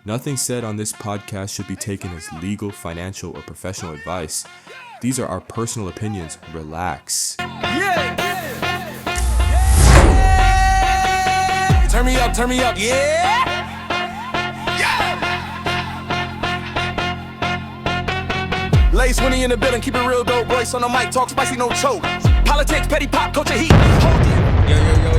Nothing said on this podcast should be taken as legal, financial, or professional advice. These are our personal opinions. Relax. Turn me up, yeah! Lace Winnie in the building, keep it real dope. Royce on the mic, talk spicy, no choke. Politics, petty pop, culture heat.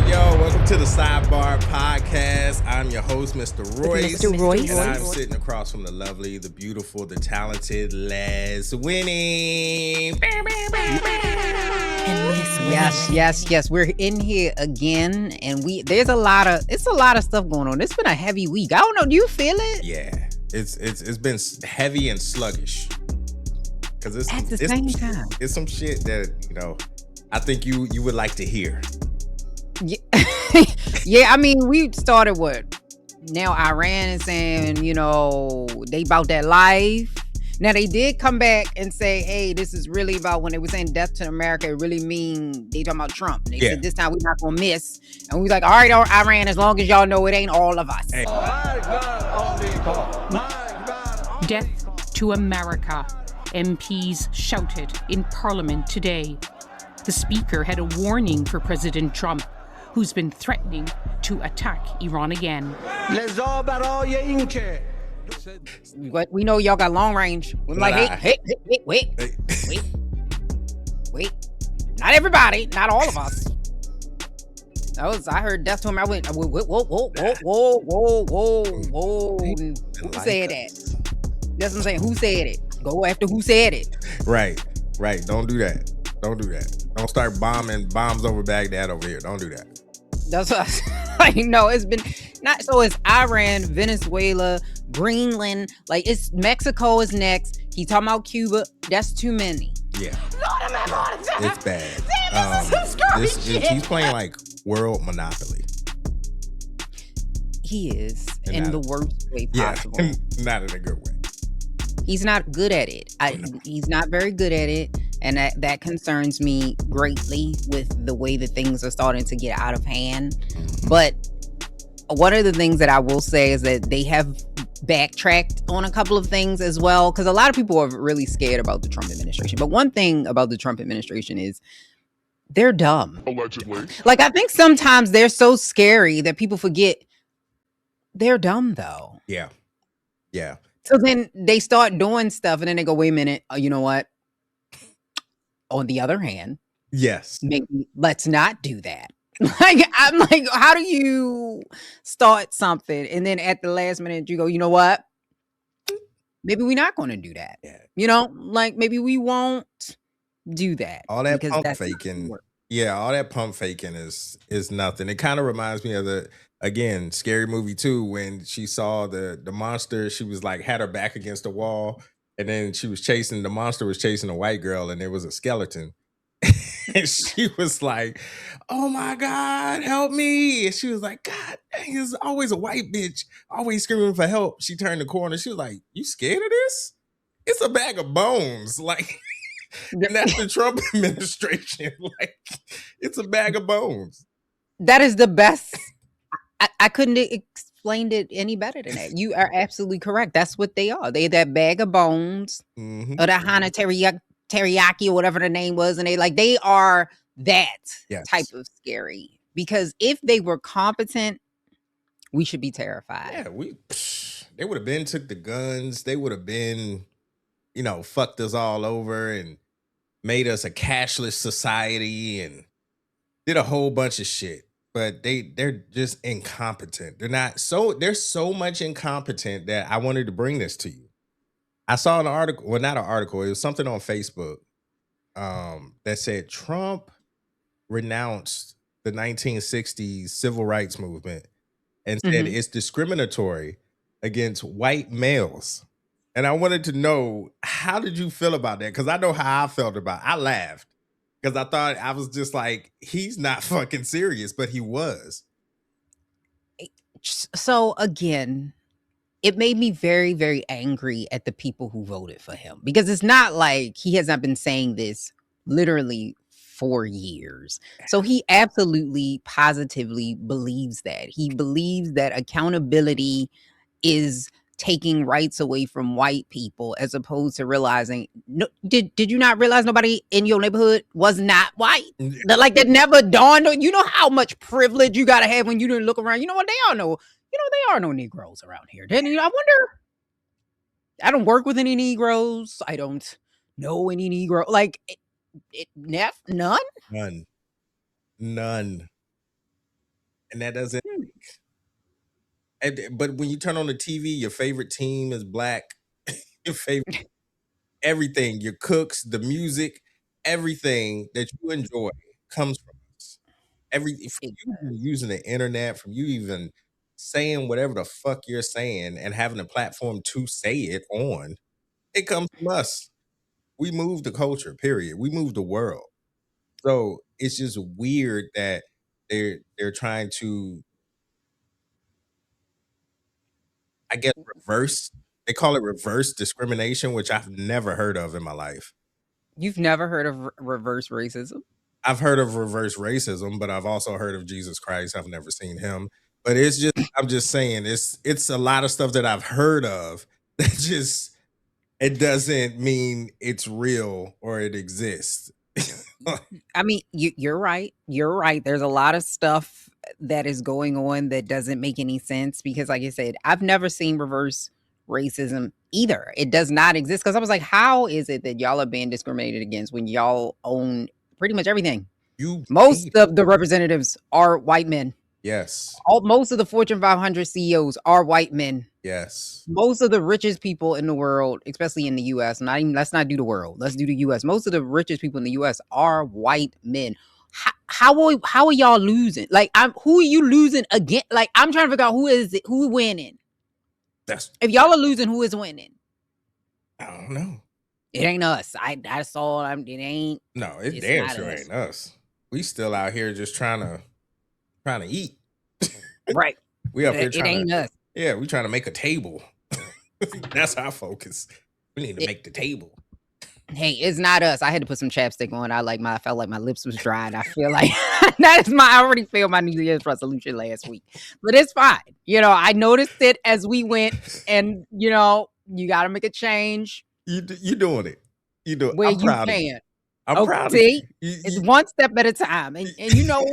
Yo, welcome to the Sidebar Podcast. I'm your host, Mr. Royce. Mr. Royce. And I'm sitting across from the lovely, the beautiful, the talented Les Winnie. Yes. We're in here again, and it's a lot of stuff going on. It's been a heavy week. I don't know. Do you feel it? Yeah, it's been heavy and sluggish. Because at the same time, it's some shit that I think you would like to hear. Yeah, yeah. I mean, we started now Iran is saying, they about that life. Now they did come back and say, hey, this is really about when they were saying death to America, it really mean they talking about Trump. They said this time we're not gonna miss. And we was like, all right, Iran, as long as y'all know it ain't all of us. Hey. Death to America. MPs shouted in Parliament today. The Speaker had a warning for President Trump, who's been threatening to attack Iran again. But we know y'all got long range. We're like, hey, wait. Not everybody, not all of us. I heard death to him. I went, whoa. Who said that? That's what I'm saying. Who said it? Go after who said it. Right. Don't do that. Don't start bombing bombs over Baghdad over here. Don't do that. That's what no, it's been not so. It's Iran, Venezuela, Greenland. Like it's Mexico is next. He talking about Cuba. That's too many. Yeah, it's bad. He's playing like world Monopoly. He is in the worst way possible. Yeah, not in a good way. He's not good at it. He's not very good at it. And that concerns me greatly with the way that things are starting to get out of hand. But one of the things that I will say is that they have backtracked on a couple of things as well. Because a lot of people are really scared about the Trump administration. But one thing about the Trump administration is they're dumb. Allegedly. Like, I think sometimes they're so scary that people forget they're dumb, though. Yeah. So then they start doing stuff and then they go, wait a minute, you know what? On the other hand, yes, maybe let's not do that. I'm like, how do you start something and then at the last minute you go, you know what? Maybe we're not going to do that. Yeah. Maybe we won't do that. All that pump faking. Yeah, all that pump faking is nothing. It kind of reminds me of Again, Scary Movie 2, when she saw the monster, she was like, had her back against the wall, and then the monster was chasing a white girl, and there was a skeleton. And she was like, oh my God, help me. And she was like, God dang, it's always a white bitch, always screaming for help. She turned the corner. She was like, you scared of this? It's a bag of bones. Like, and that's the Trump administration. Like, it's a bag of bones. That is the best. I couldn't explain it any better than that. You are absolutely correct. That's what they are. They're that bag of bones or the Hana teriyaki or whatever the name was. And they are that type of scary. Because if they were competent, we should be terrified. Yeah, they would have been took the guns. They would have been, fucked us all over and made us a cashless society and did a whole bunch of shit. But they're just incompetent. They're so much incompetent that I wanted to bring this to you. I saw an article, well, not an article, it was something on Facebook that said Trump renounced the 1960s civil rights movement and said it's discriminatory against white males. And I wanted to know, how did you feel about that? Because I know how I felt about it. I laughed. Because I thought, I was just like, he's not fucking serious, but he was. So again, it made me very, very angry at the people who voted for him. Because it's not like he has not been saying this literally for years. So he absolutely, positively believes that. He believes that accountability is taking rights away from white people, as opposed to realizing, no, did you not realize nobody in your neighborhood was not white? Like, that never dawned on you. Know how much privilege you gotta have when you didn't look around. You know what? They all know. There are no Negroes around here. Then I wonder. I don't work with any Negroes. I don't know any Negro. Like, none. None. And that doesn't. But when you turn on the TV, your favorite team is black. Your favorite everything, your cooks, the music, everything that you enjoy comes from us. From you even using the internet, from you even saying whatever the fuck you're saying and having a platform to say it on, it comes from us. We move the culture, period. We move the world. So it's just weird that they're trying to, I guess, reverse. They call it reverse discrimination, which I've never heard of in my life. You've never heard of reverse racism? I've heard of reverse racism, but I've also heard of Jesus Christ. I've never seen him. But it's just, I'm just saying, it's a lot of stuff that I've heard of that just, it doesn't mean it's real or it exists. I mean, you're right. You're right. There's a lot of stuff that is going on that doesn't make any sense because, like I said, I've never seen reverse racism either. It does not exist. Because I was like, how is it that y'all are being discriminated against when y'all own pretty much everything? Most of the representatives are white men. Yes. Most of the Fortune 500 CEOs are white men. Yes. Most of the richest people in the world, especially in the US, let's not do the world. Let's do the US. Most of the richest people in the US are white men. How are y'all losing? Like, who are you losing again? Like, I'm trying to figure out who winning. If y'all are losing, who is winning? I don't know. It ain't us. I saw it ain't. No, it damn sure ain't us. We still out here just trying to eat. Right. We up here trying it ain't us. Yeah, we trying to make a table. That's our focus. We need to make the table. Hey, it's not us. I had to put some chapstick on. I felt like my lips was dry, and I feel like I already failed my New Year's resolution last week. But it's fine. I noticed it as we went, and you gotta make a change. You doing it. You do it. Where I'm you proud can. of you. I'm proud of you. You. It's one step at a time. And you know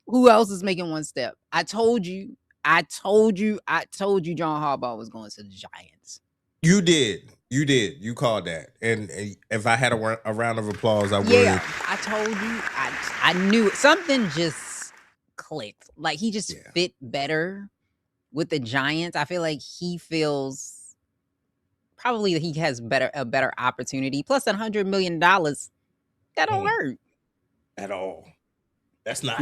who else is making one step? I told you John Harbaugh was going to the Giants. You did. You called that. And if I had a round of applause, I would. Yeah, I told you. I knew it. Something just clicked. Like, he just fit better with the Giants. I feel like he feels probably that he has a better opportunity. Plus $100 million. That don't hurt. At all. That's not.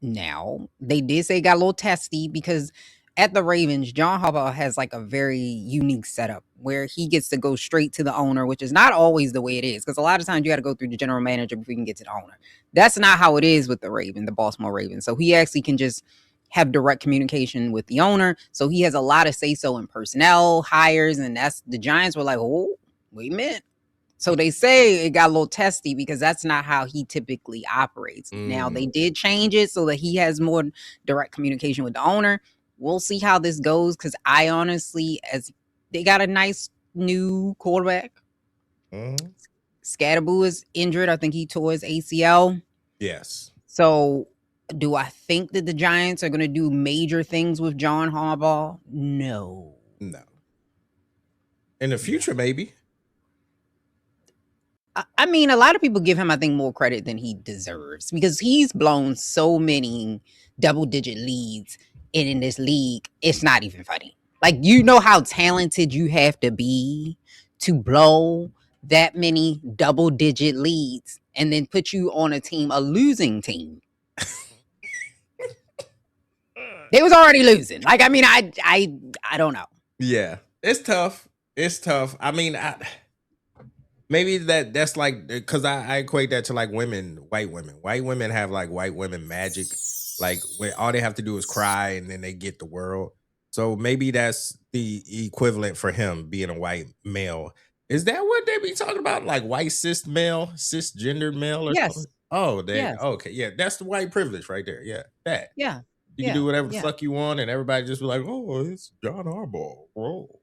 Now, they did say it got a little testy because at the Ravens, John Harbaugh has like a very unique setup where he gets to go straight to the owner, which is not always the way it is. Because a lot of times you got to go through the general manager before you can get to the owner. That's not how it is with the Baltimore Ravens. So he actually can just have direct communication with the owner. So he has a lot of say-so in personnel, hires, and that's the Giants were like, oh, wait a minute. So they say it got a little testy because that's not how he typically operates. Now, they did change it so that he has more direct communication with the owner. We'll see how this goes because I honestly, as they got a nice new quarterback. Scatterboo is injured. I think he tore his ACL. Yes. So do I think that the Giants are going to do major things with John Harbaugh? No. In the future, maybe. I mean, a lot of people give him, I think, more credit than he deserves because he's blown so many double-digit leads in this league. It's not even funny. Like, you know how talented you have to be to blow that many double-digit leads and then put you on a losing team. They was already losing. Like, I mean, I don't know. Yeah, it's tough. I mean, maybe that's like, because I equate that to like white women. White women have like white women magic, like where all they have to do is cry and then they get the world. So maybe that's the equivalent for him being a white male. Is that what they be talking about? Like white cisgendered male or something? Oh, okay. Yeah, that's the white privilege right there. Yeah, that. Yeah. You can do whatever the yeah. fuck you want, and everybody just be like, "Oh, it's John Harbaugh, bro."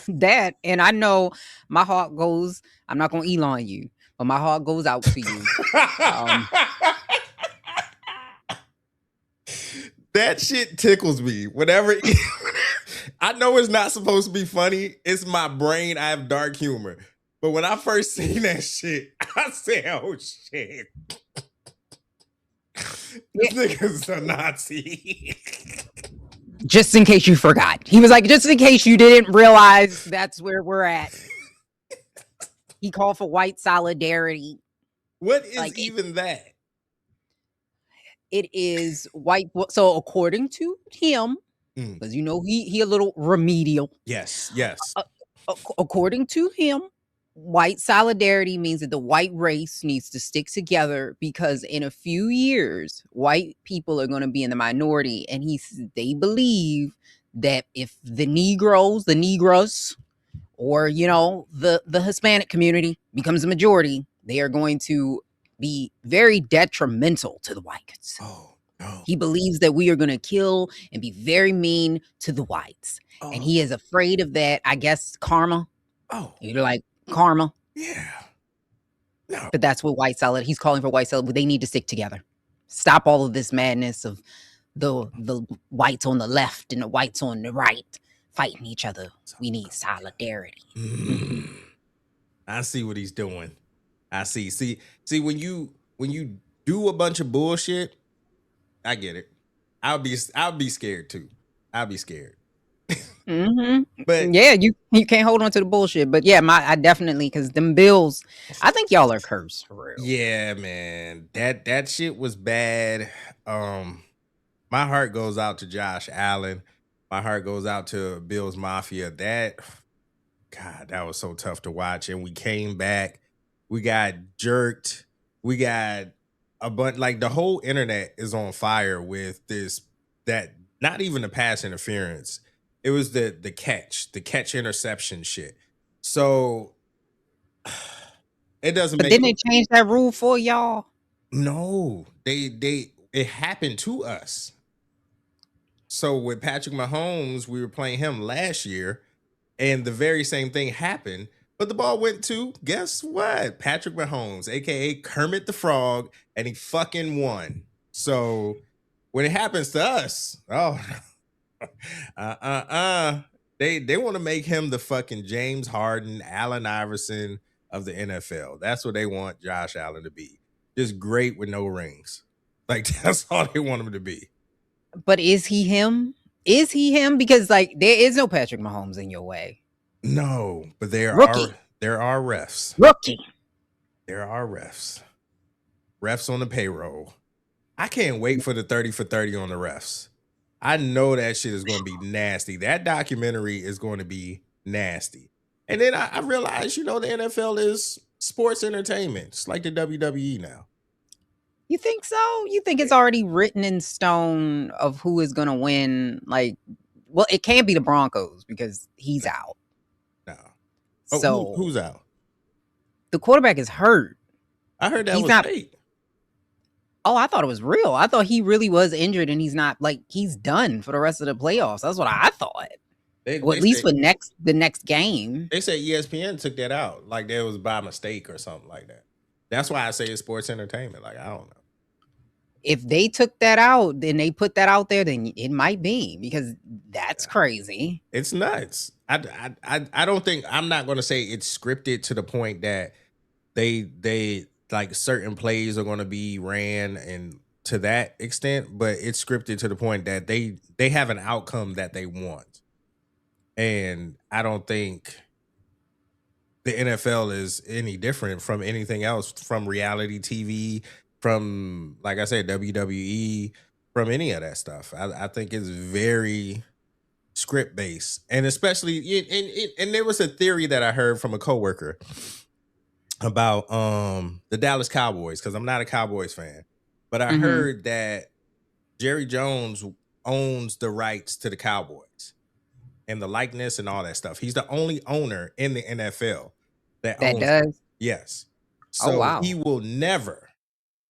That, and I know my heart goes. I'm not gonna Elon you, but my heart goes out to you. That shit tickles me. Whenever I know it's not supposed to be funny, it's my brain. I have dark humor. But when I first seen that shit, I said, "Oh shit, this nigga's a Nazi." Just in case you forgot, he was like, just in case you didn't realize that's where we're at. He called for white solidarity. What is even that? It is white. So according to him, because he a little remedial. Yes. According to him, white solidarity means that the white race needs to stick together because in a few years, white people are going to be in the minority, and they believe that if the Negroes, or the Hispanic community becomes a majority, they are going to be very detrimental to the whites. Oh no. He believes that we are going to kill and be very mean to the whites. And he is afraid of that, I guess, karma. You're like, karma. Yeah. No. But that's what white solidarity. He's calling for white solidarity. They need to stick together. Stop all of this madness of the whites on the left and the whites on the right fighting each other. We need solidarity. I see what he's doing. I see. See when you do a bunch of bullshit, I get it. I'll be scared too. I'll be scared. But yeah, you can't hold on to the bullshit. But yeah, I definitely, because them bills, I think y'all are cursed for real. Yeah, man. That shit was bad. My heart goes out to Josh Allen. My heart goes out to Bills Mafia. That was so tough to watch. And we came back. We got jerked. We got a bunch, like the whole internet is on fire with that not even the pass interference. It was the catch interception shit. So it doesn't But make. didn't they change that rule for y'all? No, it happened to us. So with Patrick Mahomes, we were playing him last year, and the very same thing happened. But the ball went to, guess what? Patrick Mahomes, aka Kermit the Frog, and he fucking won. So when it happens to us, they want to make him the fucking James Harden, Allen Iverson of the NFL. That's what they want Josh Allen to be. Just great with no rings. Like, that's all they want him to be. But is he him? Is he him? Because like there is no Patrick Mahomes in your way. No, but there Rookie. are refs. Rookie. There are refs. Refs on the payroll. I can't wait for the 30 for 30 on the refs. I know that shit is going to be nasty. That documentary is going to be nasty. And then I realized, the NFL is sports entertainment. It's like the WWE now. You think so? You think it's already written in stone of who is going to win? Like, well, it can't be the Broncos because he's out. No. So who's out? The quarterback is hurt. I heard that was fake. Oh, I thought it was real. I thought he really was injured and he's done for the rest of the playoffs. That's what I thought. At least for the next game. They said ESPN took that out. Like that was by mistake or something like that. That's why I say it's sports entertainment. Like, I don't know. If they took that out, then they put that out there, then it might be, because that's crazy. It's nuts. I don't think, I'm not going to say it's scripted to the point that they like certain plays are going to be ran and to that extent, but it's scripted to the point that they have an outcome that they want. And I don't think the NFL is any different from anything else, from reality TV, from, like I said, WWE, from any of that stuff. I think it's very script based, and especially, and there was a theory that I heard from a coworker about the Dallas Cowboys, because I'm not a Cowboys fan, but I heard that Jerry Jones owns the rights to the Cowboys and the likeness and all that stuff. He's the only owner in the NFL that owns does. it. Yes. So wow. he will never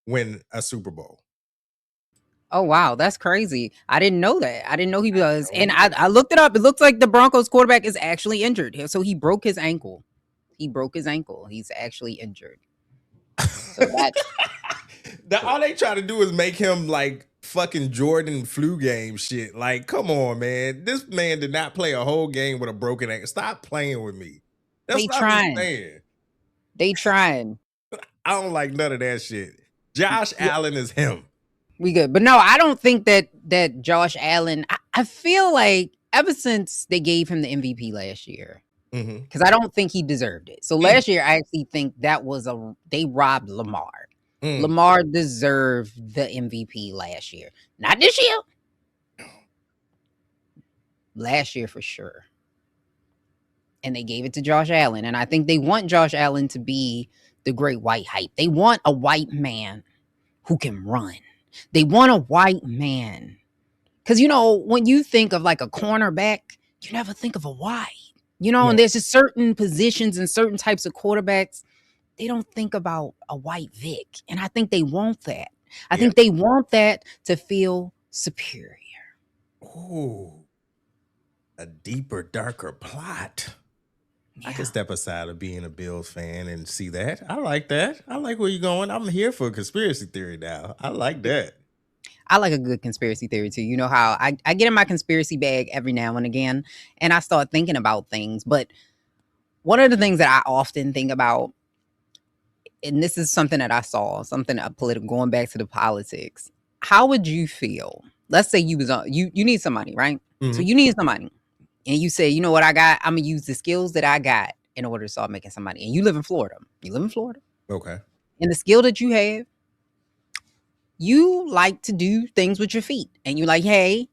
win a Super Bowl. Oh wow, that's crazy. I didn't know that. I didn't know he was. And I looked it up. It looks like the Broncos quarterback is actually injured. So he broke his ankle. He broke his ankle. He's actually injured. So that's All they try to do is make him like fucking Jordan flu game shit. Like, come on, man. This man did not play a whole game with a broken ankle. Stop playing with me. That's they what I'm trying. saying. They trying. I don't like none of that shit. Josh Allen is him. We good. But no, I don't think that Josh Allen, I feel like ever since they gave him the MVP last year, because I don't think he deserved it. So last year, I actually think they robbed Lamar. Lamar deserved the MVP last year. Not this year. Last year for sure. And they gave it to Josh Allen. And I think they want Josh Allen to be the great white hype. They want a white man who can run. They want a white man. Because, when you think of like a cornerback, you never think of a white. And there's just certain positions and certain types of quarterbacks, they don't think about a white Vic. And I think they want that. I think they want that to feel superior. Ooh, a deeper, darker plot. Yeah. I can step aside of being a Bills fan and see that. I like that. I like where you're going. I'm here for a conspiracy theory now. I like that. I like a good conspiracy theory too. You know how I get in my conspiracy bag every now and again, and I start thinking about things. But one of the things that I often think about, and this is something that I saw, something political, going back to the politics. How would you feel? Let's say you need some money, right? So you need some money. And you say, you know what I got? I'm going to use the skills that I got in order to start making some money. And you live in Florida. Okay. And the skill that you have, you like to do things with your feet. And you're like, hey,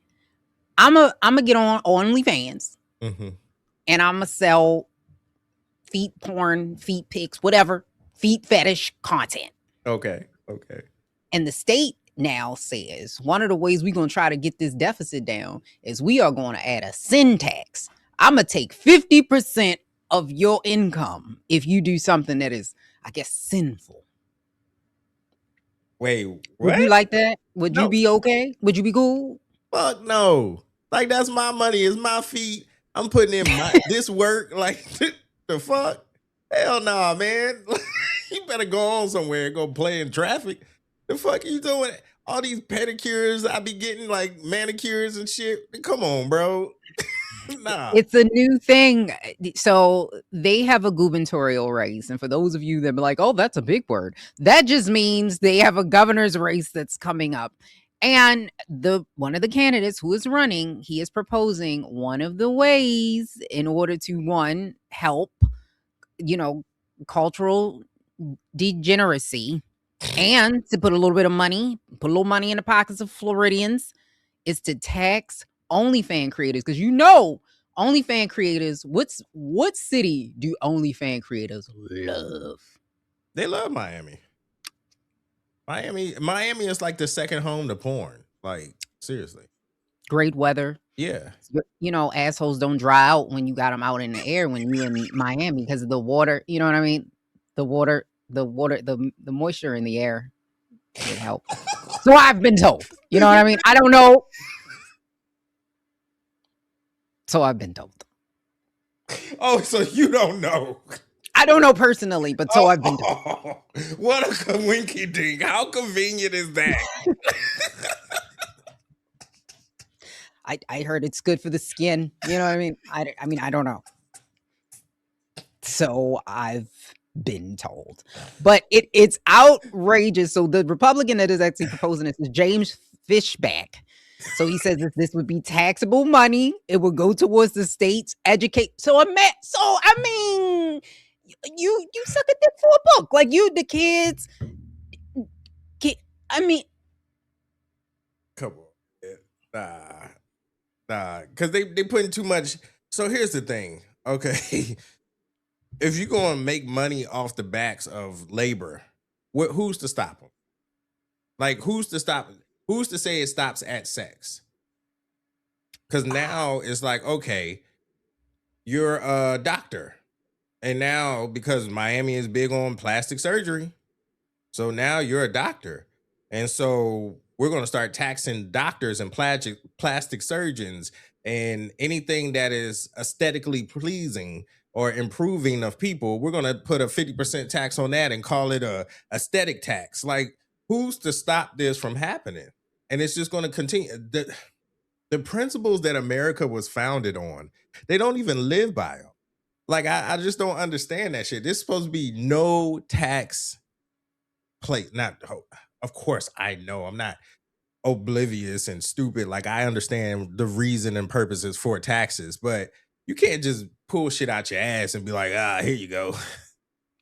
I'm going to get on OnlyFans. And I'm going to sell feet porn, feet pics, whatever, feet fetish content. Okay. And the state now says one of the ways we're going to try to get this deficit down is we are going to add a sin tax. I'm going to take 50% of your income if you do something that is, I guess, sinful. Wait, what? Would you like that? Would you be okay? Would you be cool? Fuck no. Like, that's my money. It's my feet. I'm putting in this work. Like, the fuck? Hell nah, man. You better go on somewhere and go play in traffic. The fuck are you doing? All these pedicures I be getting, like manicures and shit. Come on, bro. Nah. It's a new thing. So they have a gubernatorial race. And for those of you that be like, oh, that's a big word. That just means they have a governor's race that's coming up. And one of the candidates who is running, he is proposing one of the ways in order to, one, help, cultural degeneracy, and to put a little bit of money, put a little money in the pockets of Floridians, is to tax OnlyFans creators. Because OnlyFans creators, what city do OnlyFans creators love? They love Miami. Miami is like the second home to porn. Like, seriously. Great weather. Yeah. Assholes don't dry out when you got them out in the air when you're in Miami because of the water. You know what I mean? The water, the moisture in the air would help. So I've been told. You know what I mean? I don't know. So I've been told. Oh, so you don't know? I don't know personally, but so I've been told. What a winky dink. How convenient is that? I heard it's good for the skin. You know what I mean? I don't know. So I've been told. But it's outrageous. So the Republican that is actually proposing this is James Fishback. So he says that this would be taxable money. It would go towards the state's educate. You suck at that for a book. Like the kids. Come on. Nah. Because they putting too much. So here's the thing. Okay. If you're going to make money off the backs of labor, who's to stop them? Like, who's to stop it? Who's to say it stops at sex? Because now it's like, okay, you're a doctor. And now, because Miami is big on plastic surgery, so now you're a doctor. And so we're going to start taxing doctors and plastic surgeons and anything that is aesthetically pleasing or improving of people. We're going to put a 50% tax on that and call it a aesthetic tax. Like, who's to stop this from happening? And it's just going to continue. The principles that America was founded on, they don't even live by them. Like, I just don't understand that shit. This is supposed to be no tax place. Of course, I know I'm not oblivious and stupid. Like, I understand the reason and purposes for taxes, but you can't just pull shit out your ass and be like, here you go.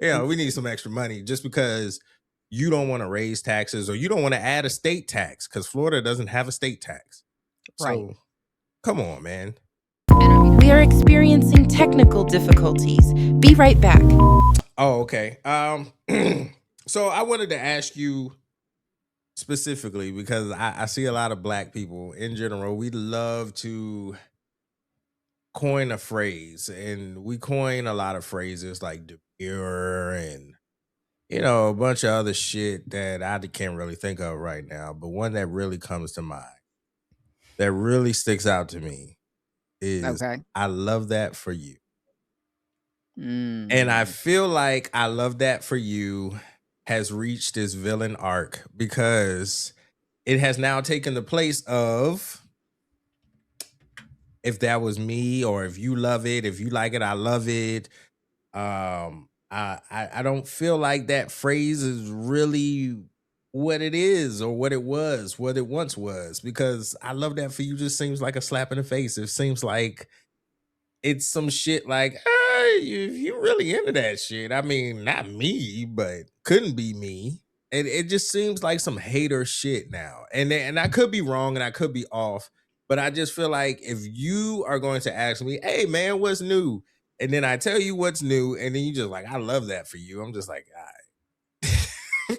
We need some extra money just because you don't want to raise taxes or you don't want to add a state tax because Florida doesn't have a state tax. Right. So, come on, man. We are experiencing technical difficulties. Be right back. Oh, okay. So I wanted to ask you specifically because I see a lot of Black people in general. We love to coin a phrase, and we coin a lot of phrases like demure and a bunch of other shit that I can't really think of right now. But one that really comes to mind, that really sticks out to me, is I love that for you. And I feel like I love that for you has reached this villain arc because it has now taken the place of if that was me, or if you love it, if you like it, I love it. I don't feel like that phrase is really what it is or what it was, what it once was, because I love that for you just seems like a slap in the face. It seems like it's some shit like, if you really into that shit, I mean, not me, but couldn't be me. It just seems like some hater shit now. And I could be wrong and I could be off, but I just feel like if you are going to ask me, hey man, what's new? And then I tell you what's new, and then you just like, I love that for you. I'm just like, all right.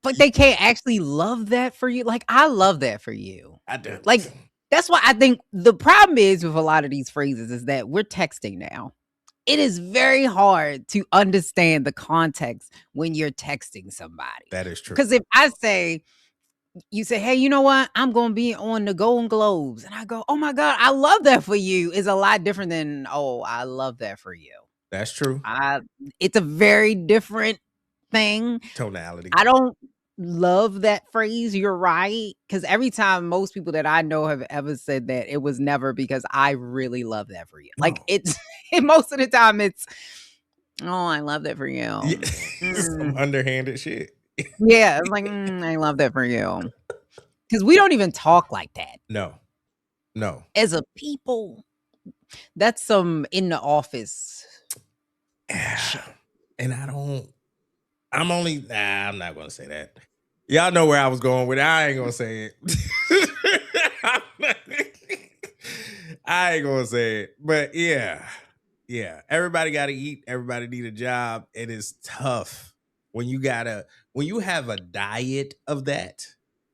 But they can't actually love that for you. Like, I love that for you. I do. Like, that's why I think the problem is with a lot of these phrases is that we're texting now. It is very hard to understand the context when you're texting somebody. That is true. Because if I say, you say, hey, you know what? I'm going to be on the Golden Globes. And I go, oh my God, I love that for you. Is a lot different than, oh, I love that for you. That's true. It's a very different thing. Tonality. I don't love that phrase. You're right. Because every time most people that I know have ever said that, it was never because I really love that for you. Like it's most of the time it's, oh, I love that for you. Yeah. Some underhanded shit. Yeah. It's like, I love that for you. Because we don't even talk like that. No. As a people, that's some in the office. And I'm not going to say that. Y'all know where I was going with it. I ain't going to say it. I ain't going to say it. But yeah. Everybody got to eat. Everybody need a job. It is tough when you have a diet of that,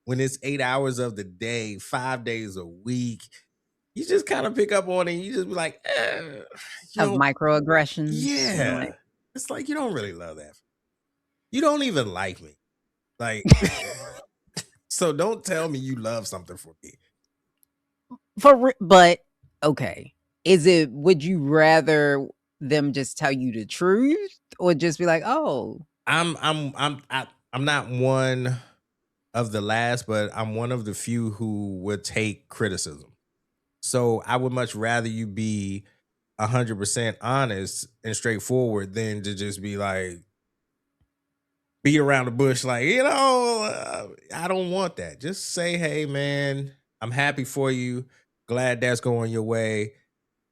when it's 8 hours of the day, 5 days a week, you just kind of pick up on it. And you just be like, of microaggressions. Yeah. It's like, you don't really love that. You don't even like me. Like, so don't tell me you love something for me. But okay. Would you rather them just tell you the truth or just be like, oh, I'm not one of the last, but I'm one of the few who would take criticism. So I would much rather you be 100% honest and straightforward than to just be like, beat around the bush. Like, I don't want that. Just say, hey man, I'm happy for you. Glad that's going your way.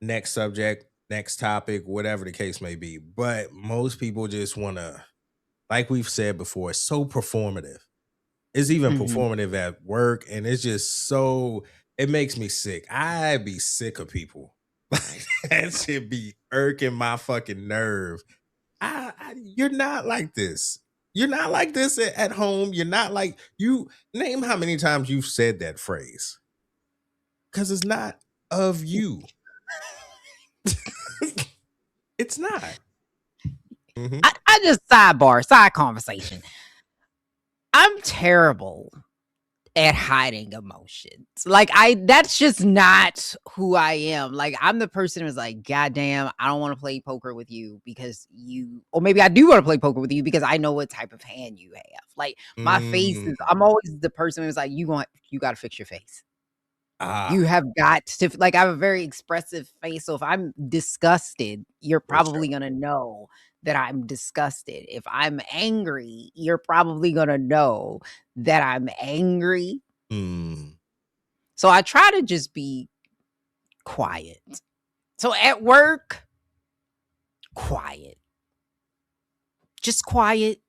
Next subject, next topic, whatever the case may be. But most people just want to, like we've said before, it's so performative. It's even performative at work. And it's just it makes me sick. I be sick of people. Like, that shit be irking my fucking nerve. You're not like this. You're not like this at home. You're not like, name how many times you've said that phrase. Because it's not of you. It's not. I just side conversation. I'm terrible at hiding emotions. Like that's just not who I am. Like I'm the person who's like, God damn, I don't want to play poker with you because or maybe I do want to play poker with you because I know what type of hand you have. Like my face is, I'm always the person who's like, you got to fix your face. You have got to, like, I have a very expressive face. So if I'm disgusted, you're probably going to know that I'm disgusted. If I'm angry, you're probably going to know that I'm angry. So I try to just be quiet. So at work, quiet. Just quiet.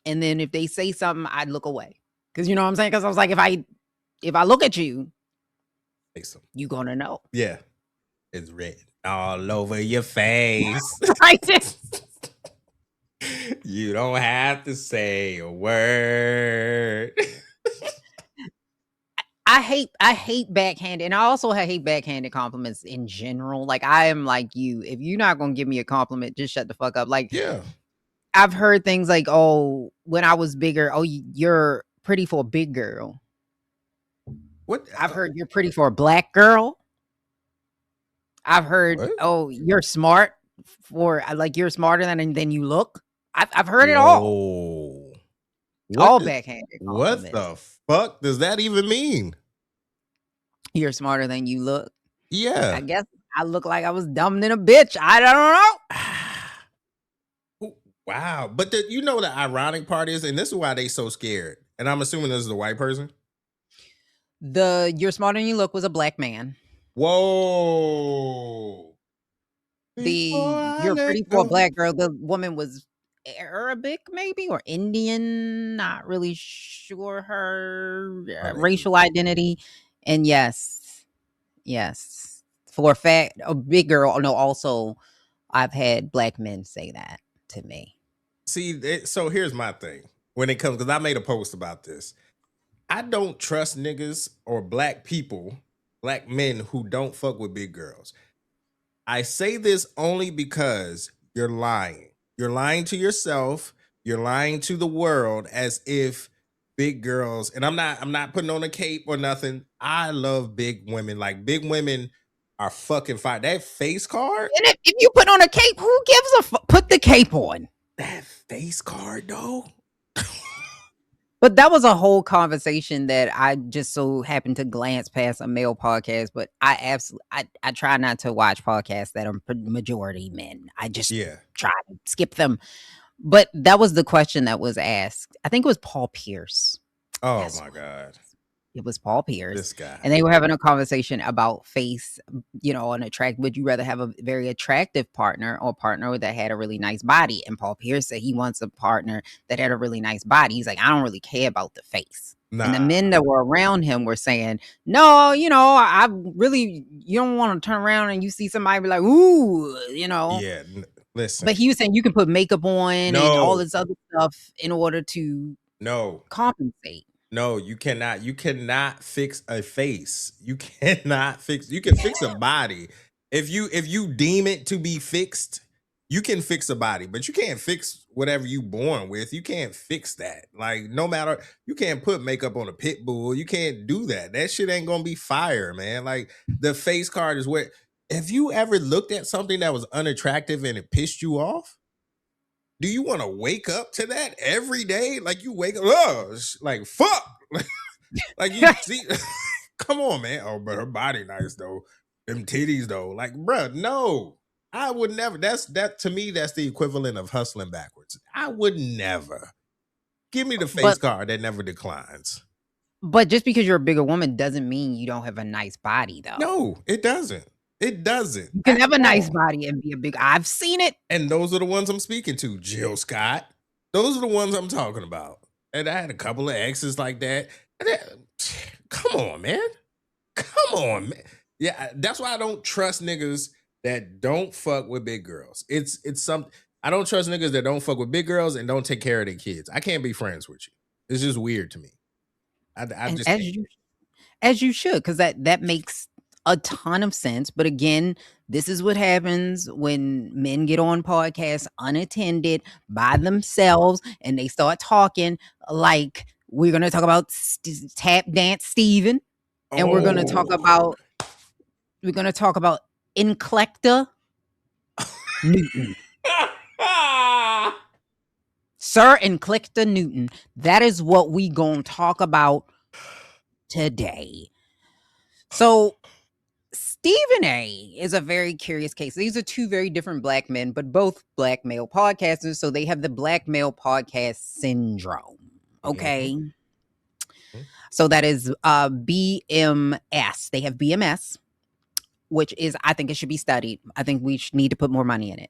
And then if they say something, I'd look away. Because you know what I'm saying? Because I was like, if I look at you, you gonna know. Yeah. It's written all over your face. Right. You don't have to say a word. I hate backhanded, and I also hate backhanded compliments in general. Like I am like you. If you're not gonna give me a compliment, just shut the fuck up. Like yeah. I've heard things like, oh, when I was bigger, oh, you're pretty for a big girl. What? I've heard you're pretty for a black girl. I've heard, oh, you're smart for, like, you're smarter than you look. I've heard it all. All backhanded compliments. What the fuck does that even mean? You're smarter than you look. Yeah. I guess I look like I was dumb than a bitch. I don't know. Wow. But you know the ironic part is, and this is why they so scared, and I'm assuming this is a white person? You're smarter than you look was a black man. Whoa. You're pretty for a black girl. The woman was Arabic, maybe, or Indian. Not really sure her racial identity. And yes, for a fact, a big girl. No, also, I've had black men say that to me. See, so here's my thing when it comes, because I made a post about this. I don't trust niggas or black people, black men who don't fuck with big girls. I say this only because you're lying. You're lying to yourself. You're lying to the world as if big girls, and I'm not putting on a cape or nothing. I love big women. Like big women are fucking fine. That face card. And if you put on a cape, who gives a fuck? Put the cape on. That face card though. But that was a whole conversation that I just so happened to glance past a male podcast. But I try not to watch podcasts that are majority men. I just try to skip them. But that was the question that was asked. I think it was Paul Pierce. Oh my God. It was Paul Pierce. This guy. And they were having a conversation about face, would you rather have a very attractive partner or a partner that had a really nice body? And Paul Pierce said he wants a partner that had a really nice body. He's like, I don't really care about the face. Nah. And the men that were around him were saying, no, I really, you don't want to turn around and you see somebody be like, ooh, Yeah, listen. But he was saying you can put makeup on and all this other stuff in order to compensate. No, you cannot. You cannot fix a face. You can fix a body. If you deem it to be fixed, you can fix a body, but you can't fix whatever you born with. You can't fix that. Like no matter, you can't put makeup on a pit bull. You can't do that. That shit ain't gonna be fire, man. Like the face card is where. Have you ever looked at something that was unattractive and it pissed you off? Do you want to wake up to that every day? Like you wake up, like fuck. Like you see, come on, man. Oh, but her body nice though. Them titties though. Like, bruh, no. I would never. That to me, that's the equivalent of hustling backwards. I would never. Give me the face card that never declines. But just because you're a bigger woman doesn't mean you don't have a nice body, though. No, it doesn't. It doesn't. You can have a nice body and be a big. I've seen it. And those are the ones I'm speaking to. Jill Scott. Those are the ones I'm talking about. And I had a couple of exes like that. Come on, man. Come on, man. Yeah, that's why I don't trust niggas that don't fuck with big girls. It's something. I don't trust niggas that don't fuck with big girls and don't take care of their kids. I can't be friends with you. It's just weird to me. I just as you should, because that makes a ton of sense. But again, this is what happens when men get on podcasts unattended by themselves and they start talking like We're going to talk about Tap Dance Steven. And we're going to talk about Nclecta Newton. Sir Nclecta Newton. That is what we going to talk about today. So Stephen A is a very curious case. These are two very different black men, but both black male podcasters. So they have the black male podcast syndrome. Okay. Mm-hmm. So that is B.M.S. They have B.M.S, which is, I think it should be studied. I think we need to put more money in it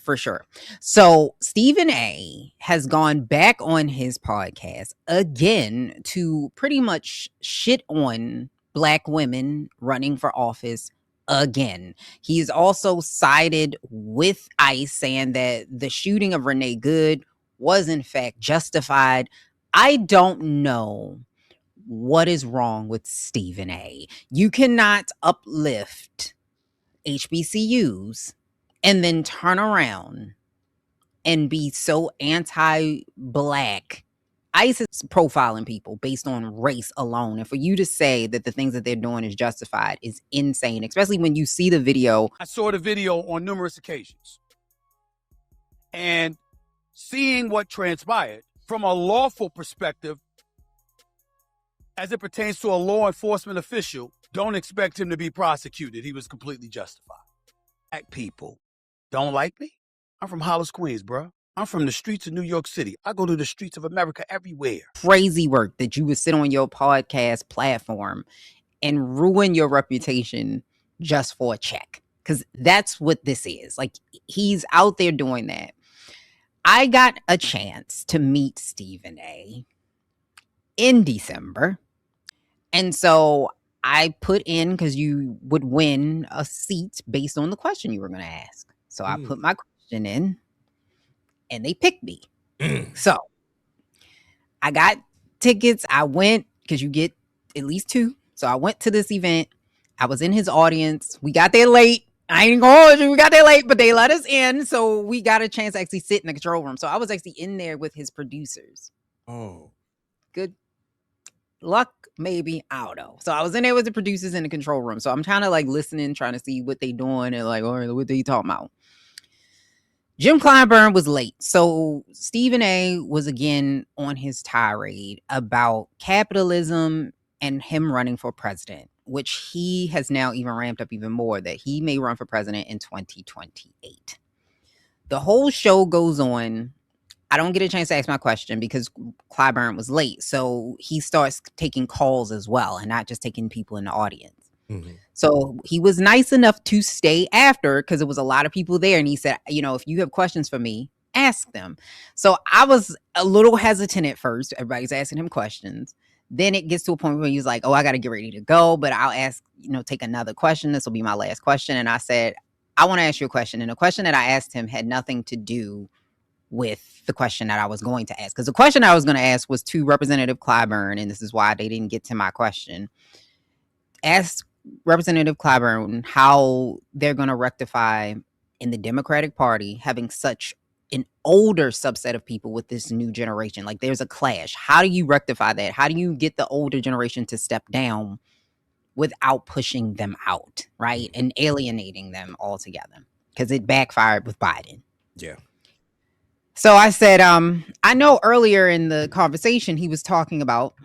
for sure. So Stephen A has gone back on his podcast again to pretty much shit on black women running for office again. He's also sided with ICE, saying that the shooting of Renee Good was in fact justified. I don't know what is wrong with Stephen A. You cannot uplift HBCUs and then turn around and be so anti-black. ICE is profiling people based on race alone. And for you to say that the things that they're doing is justified is insane, especially when you see the video. I saw the video on numerous occasions. And seeing what transpired from a lawful perspective, as it pertains to a law enforcement official, don't expect him to be prosecuted. He was completely justified. Black people don't like me. I'm from Hollis, Queens, bro. I'm from the streets of New York City. I go to the streets of America everywhere. Crazy work that you would sit on your podcast platform and ruin your reputation just for a check. Because that's what this is. Like, he's out there doing that. I got a chance to meet Stephen A in December. And so I put in, because you would win a seat based on the question you were going to ask. So I put my question in and they picked me. So I got tickets. I went, because you get at least two. So I went to this event. I was in his audience. We got there late. I ain't gonna hold you. We got there late, but they let us in. So we got a chance to actually sit in the control room. So I was actually in there with his producers. Oh. Good luck, maybe. I don't know. So I was in there with the producers in the control room. So I'm kind of like listening, trying to see what they doing and like, all right, what they talking about. Jim Clyburn was late. So Stephen A was again on his tirade about capitalism and him running for president, which he has now even ramped up even more, that he may run for president in 2028. The whole show goes on. I don't get a chance to ask my question because Clyburn was late. So he starts taking calls as well and not just taking people in the audience. Mm-hmm. So he was nice enough to stay after because there was a lot of people there. And he said, you know, if you have questions for me, ask them. So I was a little hesitant at first. Everybody's asking him questions. Then it gets to a point where he's like, oh, I got to get ready to go, but I'll ask, take another question. This will be my last question. And I said, I want to ask you a question. And the question that I asked him had nothing to do with the question that I was going to ask. Because the question I was going to ask was to Representative Clyburn, and this is why they didn't get to my question. Ask Representative Clyburn how they're going to rectify in the Democratic Party having such an older subset of people with this new generation. Like, there's a clash. How do you rectify that? How do you get the older generation to step down without pushing them out, right? And alienating them altogether? Because it backfired with Biden. Yeah. So I said, I know earlier in the conversation, he was talking about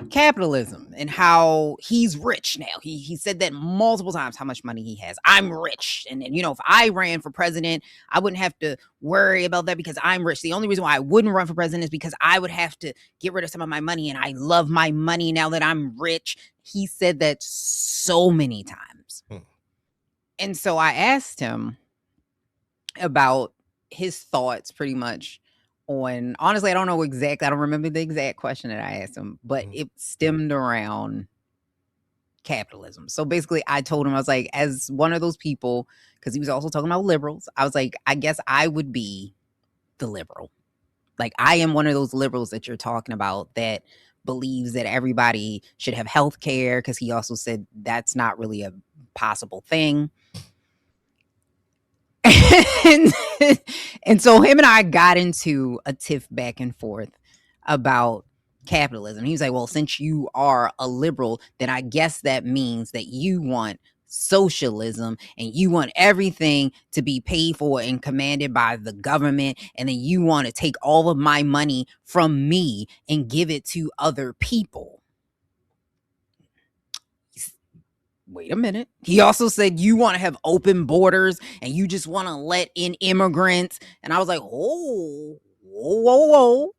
capitalism and how he's rich now. He said that multiple times, how much money he has. I'm rich. And then, if I ran for president, I wouldn't have to worry about that because I'm rich. The only reason why I wouldn't run for president is because I would have to get rid of some of my money. And I love my money now that I'm rich. He said that so many times. And so I asked him about his thoughts pretty much on, honestly, I don't remember the exact question that I asked him, but it stemmed around capitalism. So basically I told him, I was like, as one of those people, because he was also talking about liberals, I was like, I guess I would be the liberal. Like, I am one of those liberals that you're talking about that believes that everybody should have health care, because he also said that's not really a possible thing. And so him and I got into a tiff back and forth about capitalism. He was like, well, since you are a liberal, then I guess that means that you want socialism and you want everything to be paid for and commanded by the government. And then you want to take all of my money from me and give it to other people. Wait a minute. He also said you want to have open borders and you just want to let in immigrants. And I was like, oh, whoa.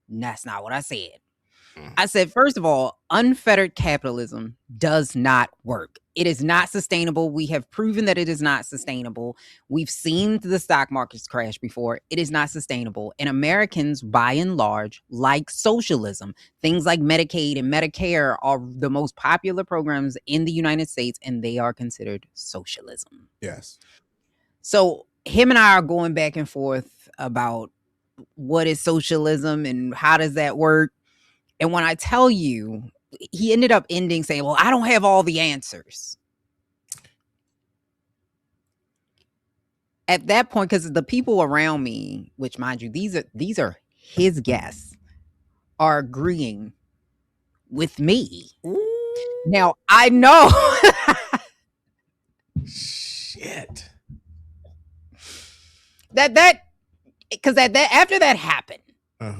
That's not what I said. I said, first of all, unfettered capitalism does not work. It is not sustainable. We have proven that it is not sustainable. We've seen the stock markets crash before. It is not sustainable. And Americans, by and large, like socialism. Things like Medicaid and Medicare are the most popular programs in the United States, and they are considered socialism. Yes. So him and I are going back and forth about what is socialism and how does that work. And when I tell you, he ended up ending saying, well, I don't have all the answers. At that point, because the people around me, which mind you, these are his guests, are agreeing with me. Ooh. Now, I know. Shit. Because after that happened,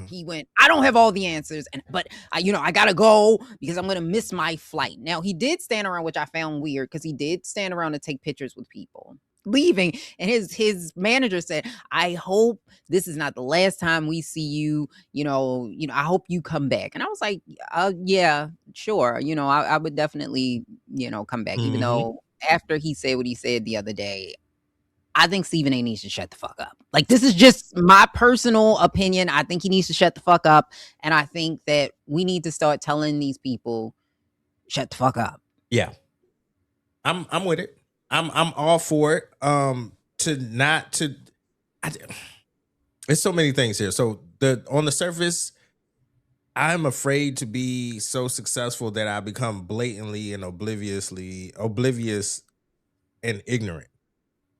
he went, I don't have all the answers, but I gotta go because I'm gonna miss my flight. Now he did stand around, which I found weird, because he did stand around to take pictures with people leaving, and his manager said, I hope this is not the last time we see you. I hope you come back. And I was like, yeah, sure. I would definitely come back, even though after he said what he said the other day, I think Stephen A needs to shut the fuck up. Like, this is just my personal opinion. I think he needs to shut the fuck up. And I think that we need to start telling these people, shut the fuck up. Yeah. I'm with it. I'm all for it. There's so many things here. So on the surface, I'm afraid to be so successful that I become blatantly and oblivious and ignorant.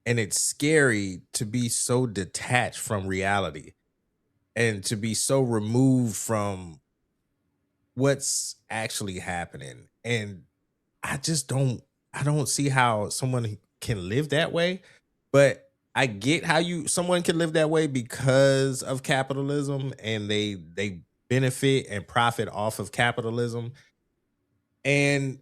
And it's scary to be so detached from reality and to be so removed from what's actually happening. And I don't see how someone can live that way, but I get how someone can live that way because of capitalism, and they benefit and profit off of capitalism. And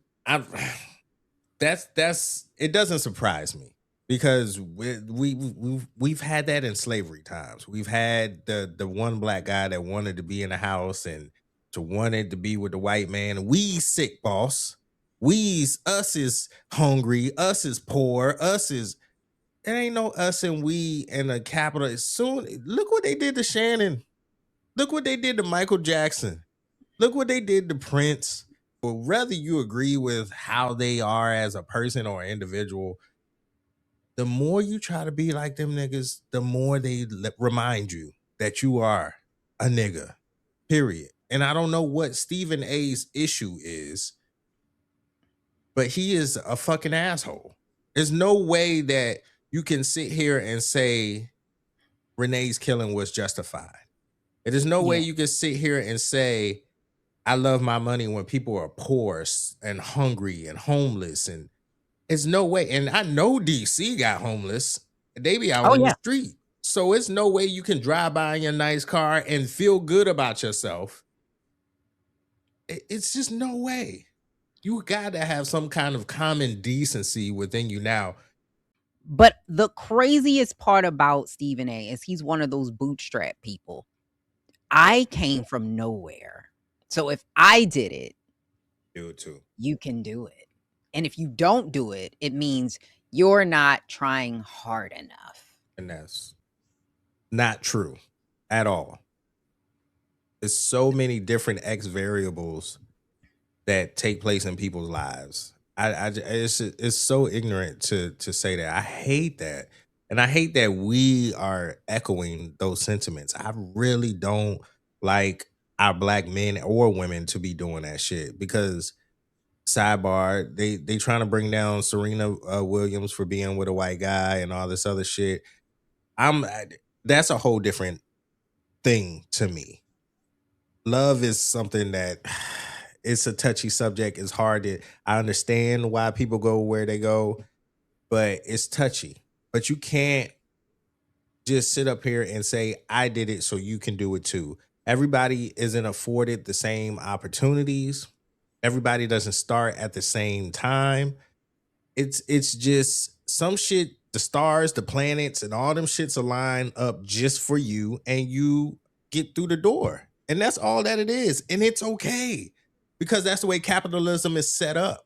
it doesn't surprise me. Because we've had that in slavery times. We've had the one black guy that wanted to be in the house and wanted to be with the white man. We sick, boss. Us is hungry. Us is poor. It ain't no us and we and the capital. Soon, look what they did to Shannon. Look what they did to Michael Jackson. Look what they did to Prince. Well, whether you agree with how they are as a person or individual, the more you try to be like them niggas, the more they remind you that you are a nigga, period. And I don't know what Stephen A's issue is, but he is a fucking asshole. There's no way that you can sit here and say Renee's killing was justified. There's no way you can sit here and say, I love my money when people are poor and hungry and homeless, and it's no way. And I know DC got homeless. They be out on the street. So it's no way you can drive by in your nice car and feel good about yourself. It's just no way. You got to have some kind of common decency within you now. But the craziest part about Stephen A is he's one of those bootstrap people. I came from nowhere. So if I did it, do it too. You can do it. And if you don't do it, it means you're not trying hard enough. And that's not true at all. There's so many different X variables that take place in people's lives. It's so ignorant to say that. I hate that. And I hate that we are echoing those sentiments. I really don't like our black men or women to be doing that shit, because Sidebar, they trying to bring down Serena Williams for being with a white guy and all this other shit. That's a whole different thing to me. love is something that it's a touchy subject. It's hard to, I understand why people go where they go, but it's touchy. But you can't just sit up here and say, I did it so you can do it too. Everybody isn't afforded the same opportunities. Everybody doesn't start at the same time. It's just some shit, the stars, the planets, and all them shits align up just for you, and you get through the door. And that's all that it is. And it's okay. Because that's the way capitalism is set up.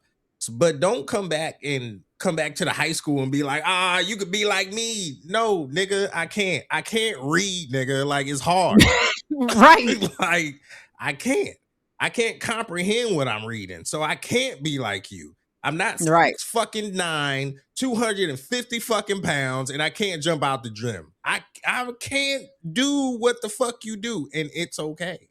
But don't come back to the high school and be like, you could be like me. No, nigga, I can't. I can't read, nigga. Like, it's hard. Right. Like, I can't comprehend what I'm reading. So I can't be like you. I'm not Right. 6'9", 250 fucking pounds, and I can't jump out the gym. I can't do what the fuck you do, and it's okay.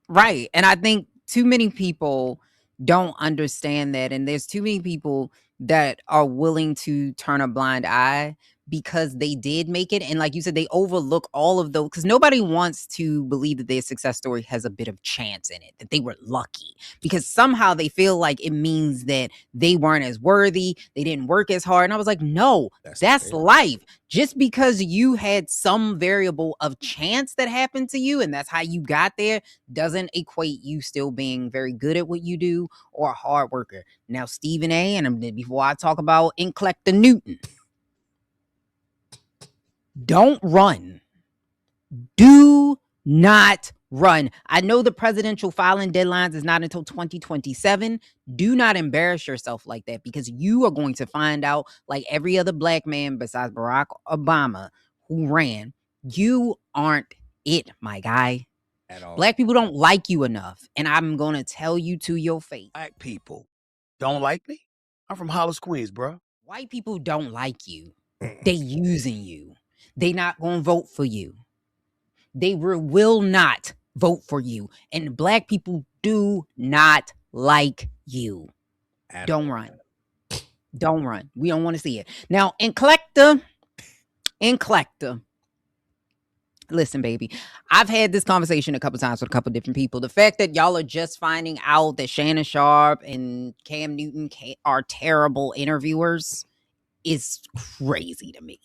Right. And I think too many people don't understand that. And there's too many people that are willing to turn a blind eye because they did make it. And like you said, they overlook all of those because nobody wants to believe that their success story has a bit of chance in it, that they were lucky, because somehow they feel like it means that they weren't as worthy, they didn't work as hard. And I was like, no, that's life. Just because you had some variable of chance that happened to you and that's how you got there doesn't equate you still being very good at what you do or a hard worker. Now, Stephen A., and before I talk about Nclecta Newton, don't run. Do not run. I know the presidential filing deadlines is not until 2027. Do not embarrass yourself like that, because you are going to find out, like every other black man besides Barack Obama who ran, you aren't it, my guy. At all. Black people don't like you enough, and I'm going to tell you to your face. Black people don't like me? I'm from Hollis, Queens, bro. White people don't like you. They using you. They not going to vote for you. They will not vote for you. And black people do not like you. Don't run. Don't run. We don't want to see it. Now, Nclecta. Listen, baby, I've had this conversation a couple times with a couple different people. The fact that y'all are just finding out that Shannon Sharp and Cam Newton are terrible interviewers is crazy to me.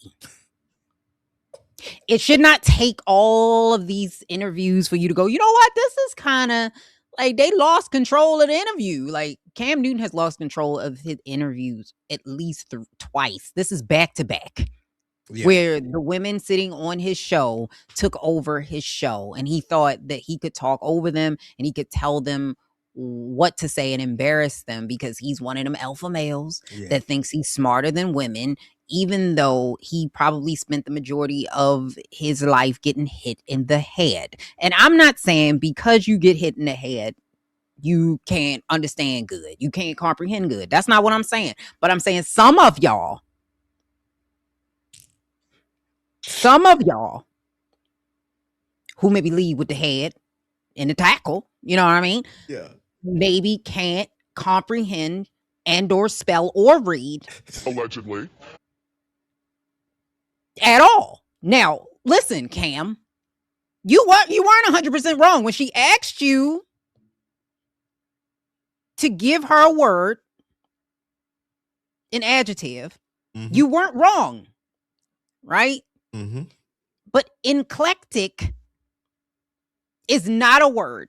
It should not take all of these interviews for you to go, you know what? This is kind of like they lost control of the interview. Like Cam Newton has lost control of his interviews at least twice. This is back to back. Yeah. Where the women sitting on his show took over his show, and he thought that he could talk over them and he could tell them what to say and embarrass them because he's one of them alpha males that thinks he's smarter than women, even though he probably spent the majority of his life getting hit in the head. And I'm not saying because you get hit in the head, you can't understand good. You can't comprehend good. That's not what I'm saying. But I'm saying some of y'all who maybe lead with the head and the tackle, you know what I mean? Yeah. Maybe can't comprehend and or spell or read. Allegedly. At all. Now, listen, Cam, you weren't 100% wrong when she asked you to give her a word, an adjective. Mm-hmm. You weren't wrong, right? Mm-hmm. But eclectic is not a word.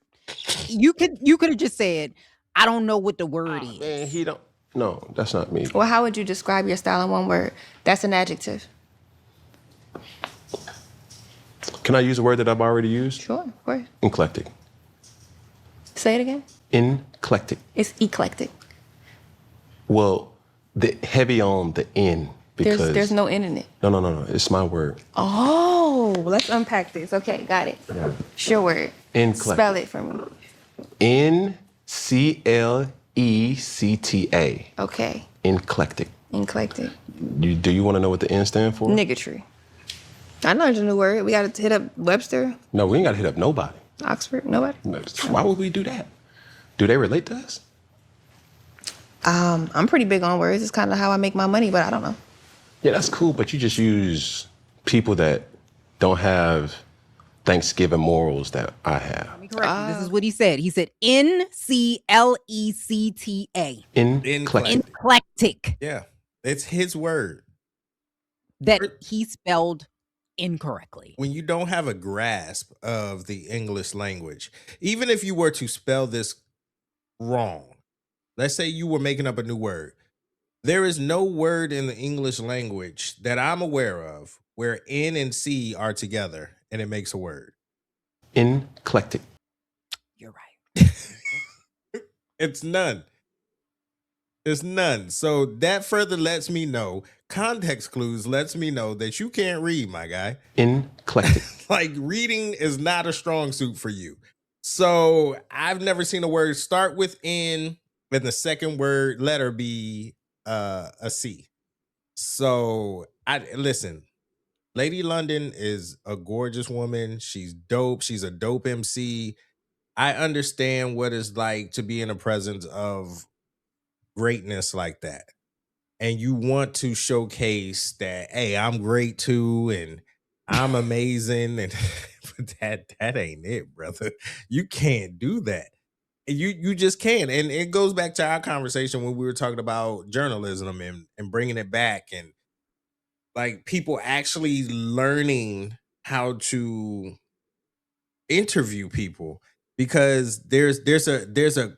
You could have just said, I don't know what the word is. Man, no, that's not me. Well, how would you describe your style in one word? That's an adjective. Can I use a word that I've already used? Sure, of course. Eclectic. Say it again. Nclectic. It's eclectic. Well, the heavy on the N because there's no N in it. No. It's my word. Oh, let's unpack this. Okay, got it. Yeah. Sure word. Nclecta. Spell it for me. Nclecta. Okay. Nclectic. Eclectic. Do you want to know what the N stand for? Niggatry. I know it's a new word. We got to hit up Webster. No, we ain't got to hit up nobody. Oxford, nobody. No, why would we do that? Do they relate to us? I'm pretty big on words. It's kind of how I make my money, but I don't know. Yeah, that's cool, but you just use people that don't have Thanksgiving morals that I have. Let me correct you. This is what he said. He said Nclecta. Nclecta. Nclectic. Yeah, it's his word. That he spelled incorrectly. When you don't have a grasp of the English language, even if you were to spell this wrong, let's say you were making up a new word, there is no word in the English language that I'm aware of where N and C are together and it makes a word. Nclectic. You're right. It's none. It's none. So that further lets me know, context clues lets me know that you can't read, my guy. Nclectic. Like reading is not a strong suit for you. So I've never seen a word start with N and the second word letter be a C. So listen, Lady London is a gorgeous woman. She's dope. She's a dope MC. I understand what it's like to be in the presence of greatness like that. And you want to showcase that, hey, I'm great too, and I'm amazing. And but that ain't it, brother. You can't do that. You just can't. And it goes back to our conversation when we were talking about journalism and bringing it back, and like people actually learning how to interview people, because there's an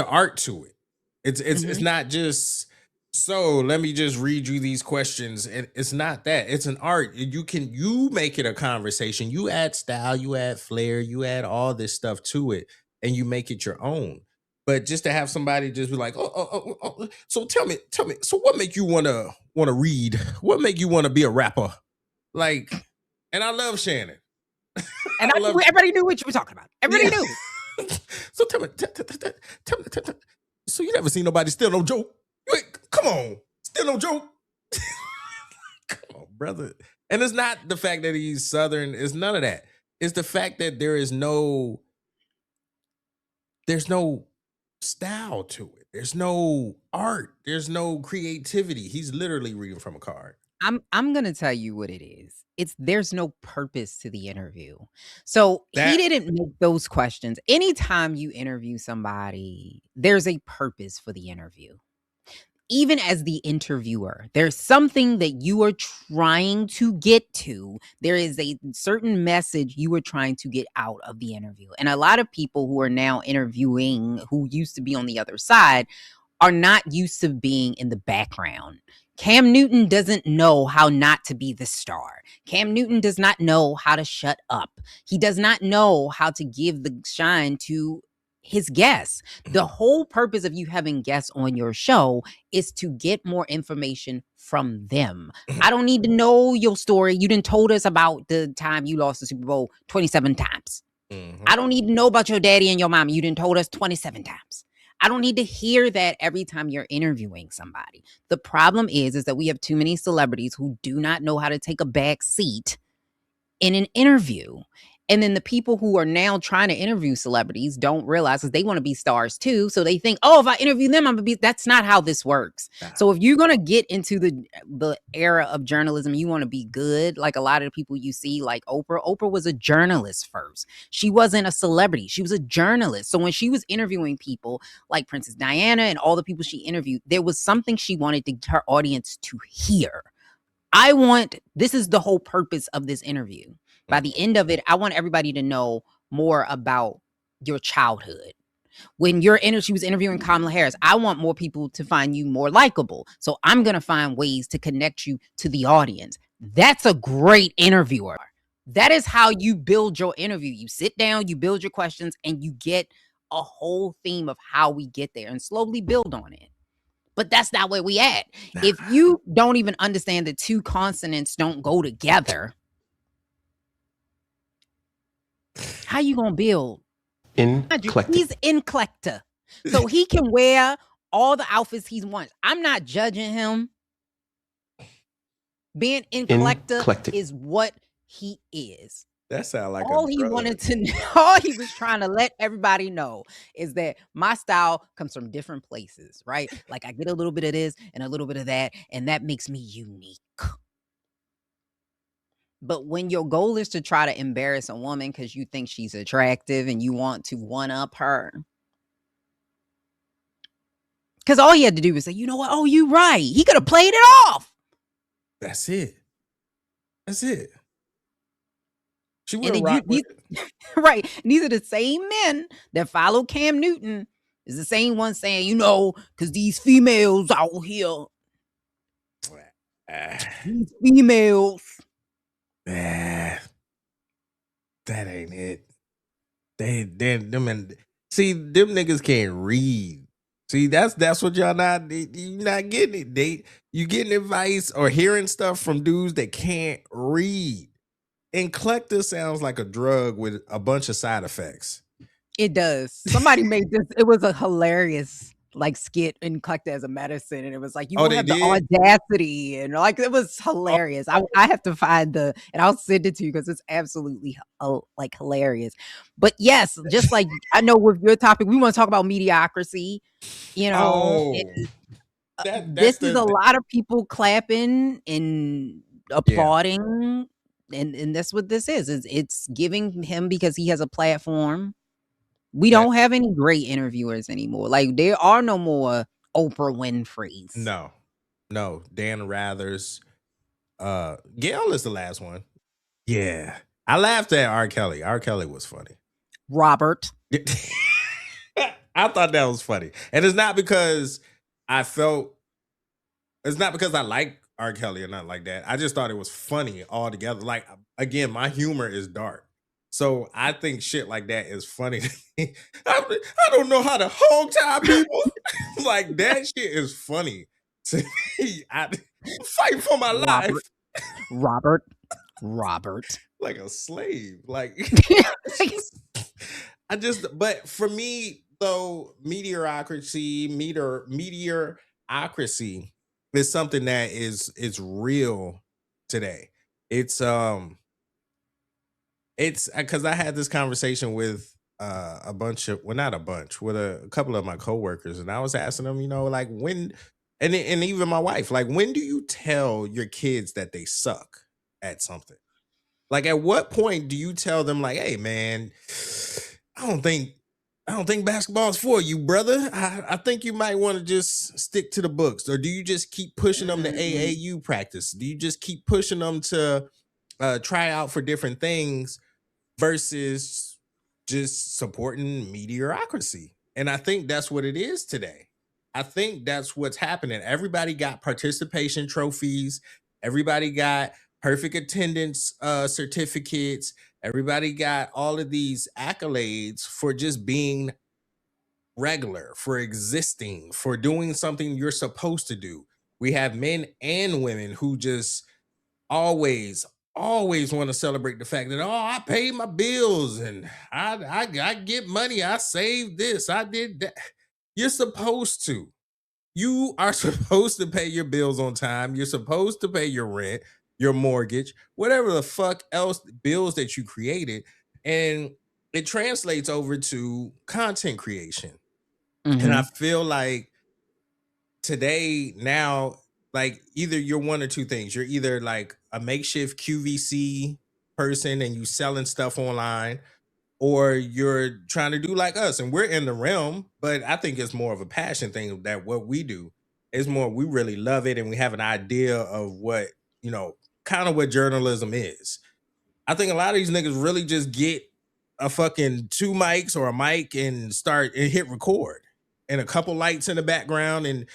art to it. It's not just, so let me just read you these questions. And it's not that. It's an art. You make it a conversation. You add style, you add flair, you add all this stuff to it, and you make it your own. But just to have somebody just be like, oh, so tell me, so what make you wanna read? What make you wanna be a rapper? Like, and I love Shannon. And everybody knew what you were talking about. Everybody knew. So tell me. So you never seen nobody steal no joke? Come on, steal no joke. Come on, brother. And it's not the fact that he's Southern. It's none of that. It's the fact that there's no style to it. There's no art. There's no creativity. He's literally reading from a card. I'm gonna tell you what it is. There's no purpose to the interview. So he didn't make those questions. Anytime you interview somebody, there's a purpose for the interview. Even as the interviewer, there's something that you are trying to get to. There is a certain message you are trying to get out of the interview. And a lot of people who are now interviewing, who used to be on the other side, are not used to being in the background. Cam Newton doesn't know how not to be the star. Cam Newton does not know how to shut up. He does not know how to give the shine to his guests. The whole purpose of you having guests on your show is to get more information from them. I don't need to know your story. You done told us about the time you lost the Super Bowl 27 times. I don't need to know about your daddy and your mom. You done told us 27 times. I don't need to hear that every time you're interviewing somebody. The problem is that we have too many celebrities who do not know how to take a back seat in an interview. And then the people who are now trying to interview celebrities don't realize, because they want to be stars too. So they think, oh, if I interview them, I'm going to be. That's not how this works. So if you're going to get into the era of journalism, you want to be good. Like a lot of the people you see, like Oprah was a journalist first. She wasn't a celebrity. She was a journalist. So when she was interviewing people like Princess Diana and all the people she interviewed, there was something she wanted her audience to hear. This is the whole purpose of this interview. By the end of it, I want everybody to know more about your childhood. When she was interviewing Kamala Harris, I want more people to find you more likable. So I'm going to find ways to connect you to the audience. That's a great interviewer. That is how you build your interview. You sit down, you build your questions, and you get a whole theme of how we get there and slowly build on it. But that's not where we at. If you don't even understand that two consonants don't go together, how you gonna build? Nclecta. He's Nclecta. So he can wear all the outfits he wants. I'm not judging him. Being Nclecta is what he is. That sounds like all he wanted to know. All he was trying to let everybody know is that my style comes from different places, right? Like I get a little bit of this and a little bit of that, and that makes me unique. But when your goal is to try to embarrass a woman because you think she's attractive and you want to one up her, because all he had to do was say, you know what? Oh, you right. He could have played it off. That's it. That's it. She would And have then rocked with it. right. And these are the same men that follow Cam Newton. Is the same one saying, you know, because these females out here, these females. That ain't it. See, them niggas can't read. See, that's what y'all you not getting it. You getting advice or hearing stuff from dudes that can't read. Nclecta sounds like a drug with a bunch of side effects. It does. Somebody made this. It was a hilarious skit in Nclecta as a medicine, and it was like you will have the audacity, and it was hilarious. I have to find and I'll send it to you because it's absolutely hilarious. But yes, just like I know with your topic, we want to talk about mediocrity. You know, this is a lot of people clapping and applauding, and that's what this is. It's giving him because he has a platform. We don't have any great interviewers anymore. There are no more Oprah Winfrey's. No. Dan Rathers. Gail is the last one. Yeah. I laughed at R. Kelly. R. Kelly was funny. Robert. I thought that was funny. And it's not because it's not because I like R. Kelly or nothing like that. I just thought it was funny altogether. Again, my humor is dark. So I think shit like that is funny to me. I don't know how to hog tie people. That shit is funny to me. I fight for my life. Robert. Like a slave. But for me, though, mediocrity is something that is real today. It's because I had this conversation with with a couple of my coworkers, and I was asking them, when, and even my wife, when do you tell your kids that they suck at something? At what point do you tell them, hey man, I don't think basketball is for you, brother. I think you might want to just stick to the books. Or do you just keep pushing them to AAU practice? Do you just keep pushing them to try out for different things versus just supporting mediocrity? And I think that's what it is today. I think that's what's happening. Everybody got participation trophies. Everybody got perfect attendance certificates. Everybody got all of these accolades for just being regular, for existing, for doing something you're supposed to do. We have men and women who just always want to celebrate the fact that, I paid my bills and I get money. I saved this. I did that. You're supposed to. You are supposed to pay your bills on time. You're supposed to pay your rent, your mortgage, whatever the fuck else bills that you created. And it translates over to content creation. And I feel like today now, either you're one or two things. You're either a makeshift QVC person and you selling stuff online, or you're trying to do like us. And we're in the realm, but I think it's more of a passion thing that what we do is more, we really love it. And we have an idea of what, kind of what journalism is. I think a lot of these niggas really just get a fucking 2 mics or a mic and start and hit record and a couple lights in the background. And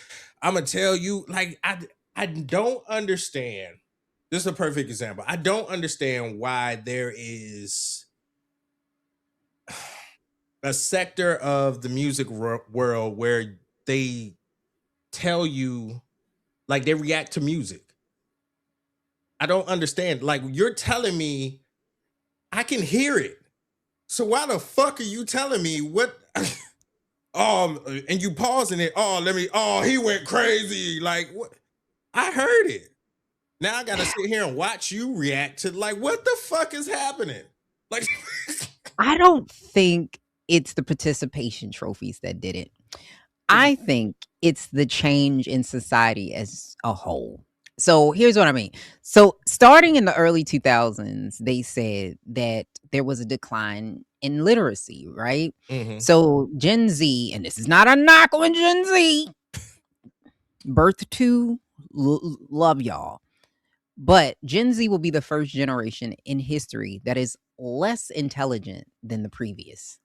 I'm going to tell you, I don't understand. This is a perfect example. I don't understand why there is a sector of the music world where they tell you, they react to music. I don't understand. You're telling me I can hear it. So why the fuck are you telling me what? And you pausing it. He went crazy. What? I heard it. Now I gotta sit here and watch you react to what the fuck is happening? I don't think it's the participation trophies that did it. I think it's the change in society as a whole. So here's what I mean. So starting in the early 2000s, they said that there was a decline in literacy, right? So Gen Z, and this is not a knock on Gen Z, birth to love y'all. But Gen Z will be the first generation in history that is less intelligent than the previous.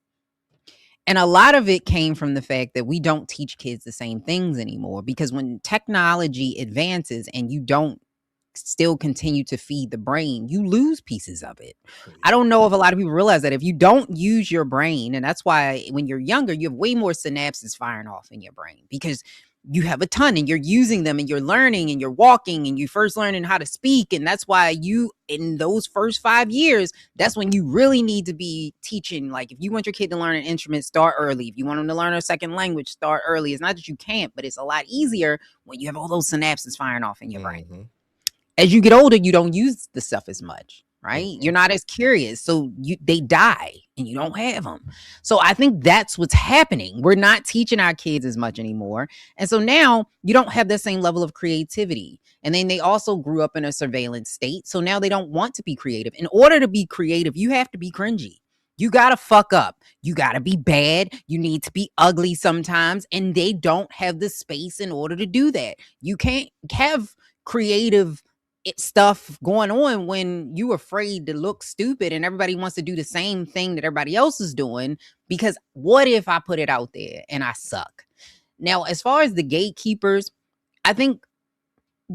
And a lot of it came from the fact that we don't teach kids the same things anymore, because when technology advances and you don't still continue to feed the brain, you lose pieces of it. I don't know if a lot of people realize that if you don't use your brain, and that's why when you're younger, you have way more synapses firing off in your brain because you have a ton and you're using them and you're learning and you're walking and you first learning how to speak. And that's why you, in those first 5 years, that's when you really need to be teaching. Like if you want your kid to learn an instrument, start early. If you want them to learn a second language, start early. It's not that you can't, but it's a lot easier when you have all those synapses firing off in your brain. As you get older, you don't use the stuff as much, right? You're not as curious. So they die and you don't have them. So I think that's what's happening. We're not teaching our kids as much anymore. And so now you don't have the same level of creativity. And then they also grew up in a surveillance state. So now they don't want to be creative. In order to be creative, you have to be cringy. You got to fuck up. You got to be bad. You need to be ugly sometimes. And they don't have the space in order to do that. You can't have creative stuff going on when you afraid to look stupid and everybody wants to do the same thing that everybody else is doing, because what if I put it out there and I suck? Now, as far as the gatekeepers, I think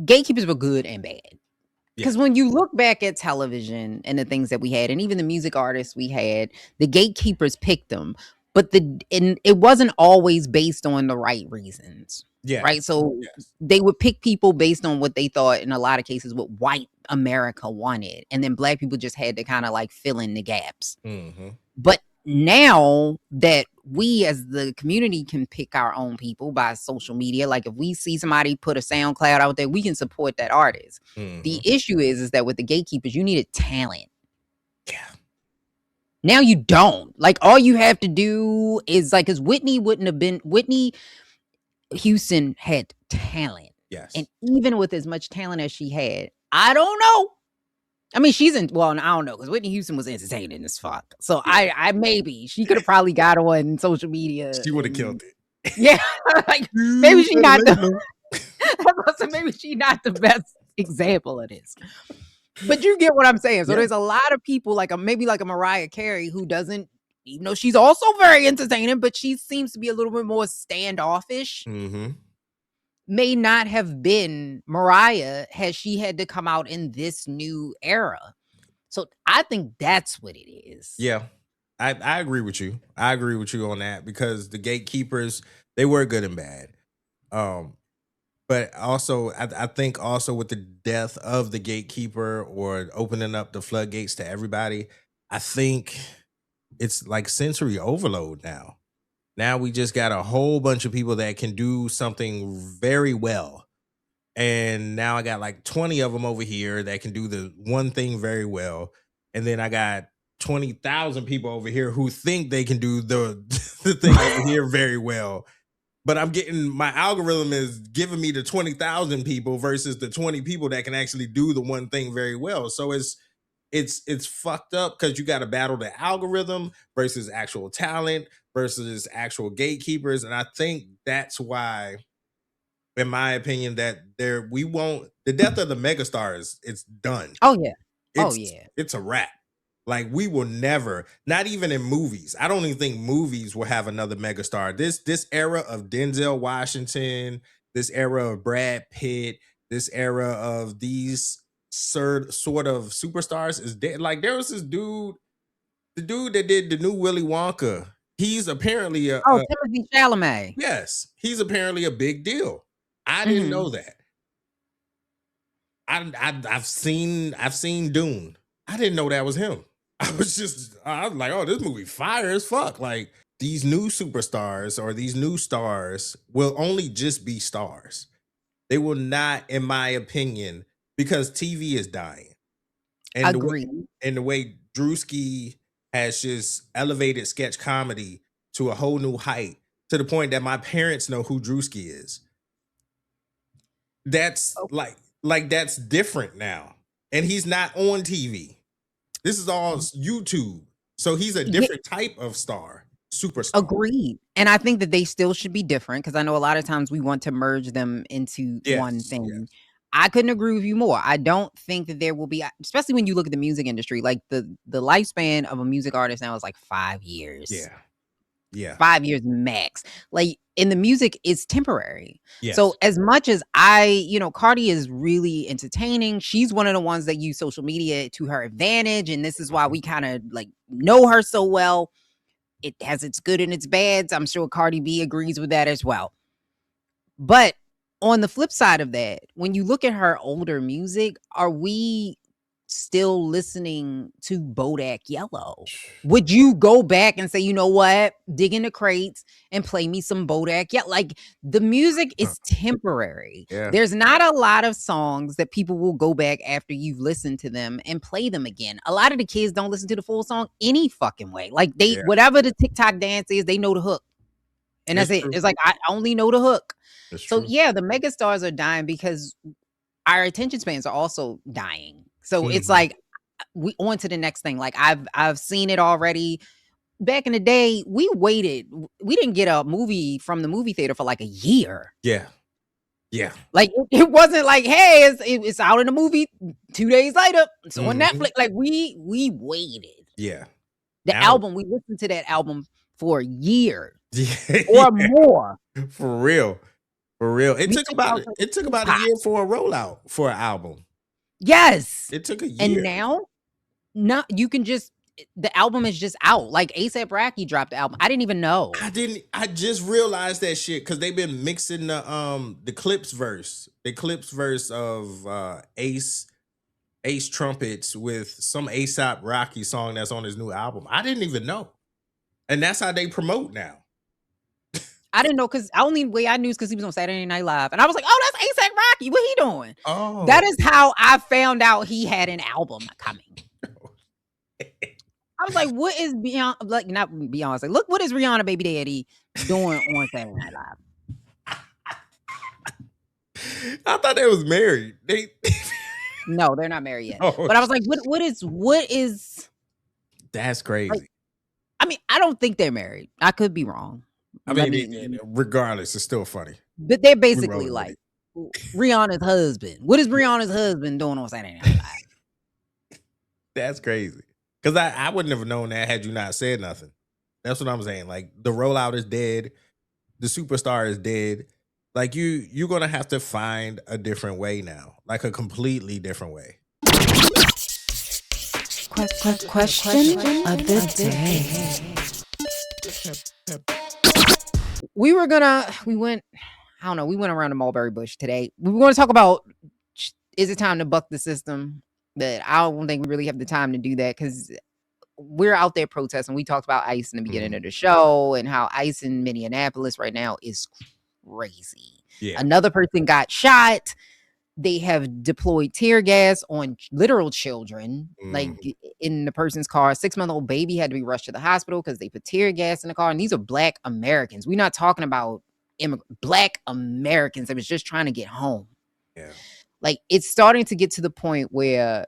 gatekeepers were good and bad. Because when you look back at television and the things that we had, and even the music artists we had, the gatekeepers picked them, but it wasn't always based on the right reasons. Yeah. Right. So they would pick people based on what they thought, in a lot of cases, what white America wanted. And then black people just had to kind of like fill in the gaps. But now that we as the community can pick our own people by social media, like if we see somebody put a SoundCloud out there, we can support that artist. The issue is that with the gatekeepers, you needed talent. Yeah. Now you don't. Like all you have to do is like, because Whitney Houston had talent. Yes. And even with as much talent as she had, I don't know. I mean, I don't know, because Whitney Houston was entertaining as fuck. So I maybe she could have probably got on social media. She would have killed it. Yeah. Like maybe she not maybe she not the best example of this. But you get what I'm saying. So there's a lot of people like maybe like a Mariah Carey who doesn't, even though she's also very entertaining, but she seems to be a little bit more standoffish. May not have been Mariah had she had to come out in this new era. So I think that's what it is. Yeah, I agree with you. I agree with you on that, because the gatekeepers, they were good and bad. But also, I think also with the death of the gatekeeper or opening up the floodgates to everybody, I think it's like sensory overload now. Now we just got a whole bunch of people that can do something very well. And now I got like 20 of them over here that can do the one thing very well. And then I got 20,000 people over here who think they can do the thing over here very well. But my algorithm is giving me the 20,000 people versus the 20 people that can actually do the one thing very well. So it's fucked up, because you got to battle the algorithm versus actual talent versus actual gatekeepers. And I think that's why, in my opinion, that the death of the megastars, it's done. Oh yeah. It's a wrap. Like we will never, not even in movies. I don't even think movies will have another megastar. This era of Denzel Washington, this era of Brad Pitt, this era of these sort of superstars is dead. Like there was this dude, the dude that did the new Willy Wonka. He's apparently Timothy Chalamet. Yes, he's apparently a big deal. I didn't know that. I've seen Dune. I didn't know that was him. I was like, oh, this movie fire as fuck. Like these new superstars or these new stars will only just be stars. They will not, in my opinion, because TV is dying. And the way Drewski has just elevated sketch comedy to a whole new height, to the point that my parents know who Drewski is. That's like, Like that's different now. And he's not on TV. This is all YouTube. So he's a different type of star, superstar. Agreed. And I think that they still should be different because I know a lot of times we want to merge them into one thing. Yes. I couldn't agree with you more. I don't think that there will be, especially when you look at the music industry, like the lifespan of a music artist now is like 5 years. Yeah. 5 years max. Like in the music, it's temporary. Yes. So as much as Cardi is really entertaining, she's one of the ones that use social media to her advantage. And this is why we kind of like know her so well. It has its good and its bads. I'm sure Cardi B agrees with that as well. But on the flip side of that, when you look at her older music, are we still listening to Bodak Yellow? Would you go back and say, you know what, dig in the crates and play me some Bodak Yellow? Like the music is temporary. Yeah. There's not a lot of songs that people will go back after you've listened to them and play them again. A lot of the kids don't listen to the full song any fucking way. Like whatever the TikTok dance is, they know the hook. And that's it. It's like, I only know the hook. So yeah, the megastars are dying because our attention spans are also dying. So it's like we on to the next thing. Like I've seen it already. Back in the day, we waited. We didn't get a movie from the movie theater for like a year. Yeah. Like it wasn't like, hey, it's out in the movie 2 days later. It's on Netflix. Like we waited. Yeah. The album, we listened to that album for a year or more. For real. It took about a year for a rollout for an album. Yes. It took a year. And now, you can just, the album is just out. Like A$AP Rocky dropped the album. I didn't even know. I just realized that shit because they've been mixing the Clips verse. The Clips verse of Ace trumpets with some A$AP Rocky song that's on his new album. I didn't even know. And that's how they promote now. I didn't know because the only way I knew is because he was on Saturday Night Live. And I was like, oh, that's A$AP Rocky. What he doing? Oh. That is how I found out he had an album coming. I was like, what is Beyonce, like not Beyonce, look, what is Rihanna Baby Daddy doing on Saturday Night Live? I thought they was married. No, they're not married yet. Oh, but I was like, what is that's crazy. Like, I mean, I don't think they're married. I could be wrong. I mean, regardless, it's still funny. But they're basically like Rihanna's husband. What is Rihanna's husband doing on Saturday Night Live? That's crazy. Because I wouldn't have known that had you not said nothing. That's what I'm saying. Like the rollout is dead. The superstar is dead. Like you're going to have to find a different way now. Like a completely different way. Question of the day. We went around the mulberry bush today. We were going to talk about, is it time to buck the system? But I don't think we really have the time to do that because we're out there protesting. We talked about ICE in the beginning of the show and how ICE in Minneapolis right now is crazy. Yeah. Another person got shot. They have deployed tear gas on literal children, like in the person's car. A 6-month-old baby had to be rushed to the hospital because they put tear gas in the car. And these are Black Americans. We're not talking about Black Americans that was just trying to get home. Yeah. Like it's starting to get to the point where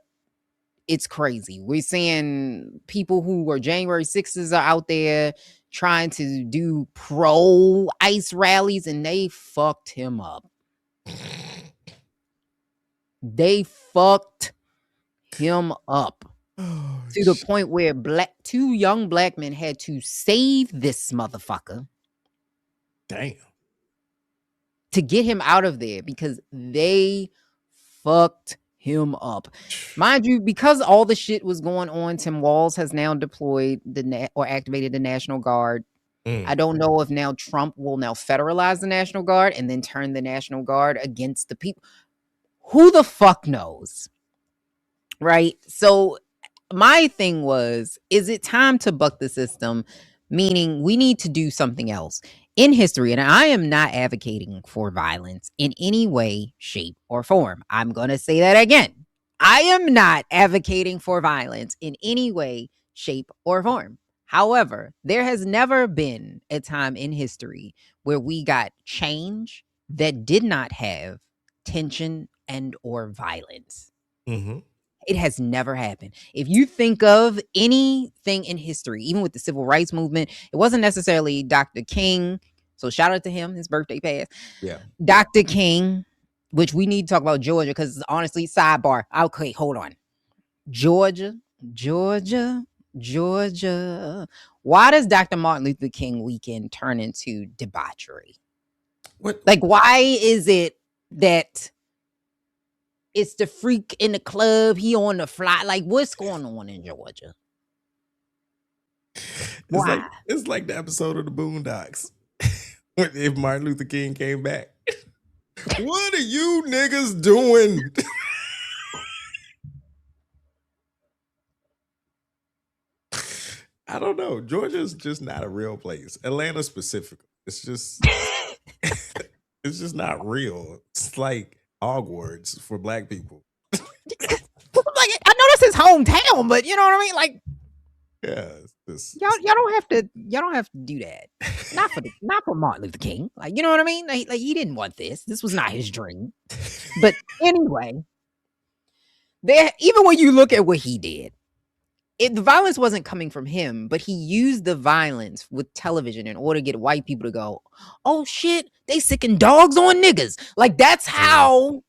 it's crazy. We're seeing people who are January 6th are out there trying to do pro ICE rallies and they fucked him up. They fucked him up to the point where two young Black men had to save this motherfucker. Damn. To get him out of there because they fucked him up. Mind you, because all the shit was going on, Tim Walz has now deployed or activated the National Guard. I don't know if now Trump will now federalize the National Guard and then turn the National Guard against the people. Who the fuck knows? Right? So my thing was, is it time to buck the system? Meaning we need to do something else in history. And I am not advocating for violence in any way, shape, or form. I'm going to say that again. I am not advocating for violence in any way, shape, or form. However, there has never been a time in history where we got change that did not have tension and or violence. Mm-hmm. It has never happened. If you think of anything in history, even with the civil rights movement, it wasn't necessarily Dr. King. So shout out to him, his birthday passed. Yeah. Dr. King, which we need to talk about Georgia because honestly, sidebar. Okay, hold on. Georgia. Why does Dr. Martin Luther King weekend turn into debauchery? What? Like, why is it that it's the freak in the club, he on the fly? Like, what's going on in Georgia? Why? It's like the episode of the Boondocks. If Martin Luther King came back. What are you niggas doing? I don't know. Georgia's just not a real place. Atlanta specifically. It's just it's just not real. It's like Hogwarts for black people. Like, I know that's his hometown, but you know what I mean? Like, yeah, y'all don't have to do that. Not for Martin Luther King. Like, you know what I mean? Like he didn't want this. This was not his dream. But anyway, even when you look at what he did, the violence wasn't coming from him, but he used the violence with television in order to get white people to go, oh shit, they sicking dogs on niggas. Like, that's how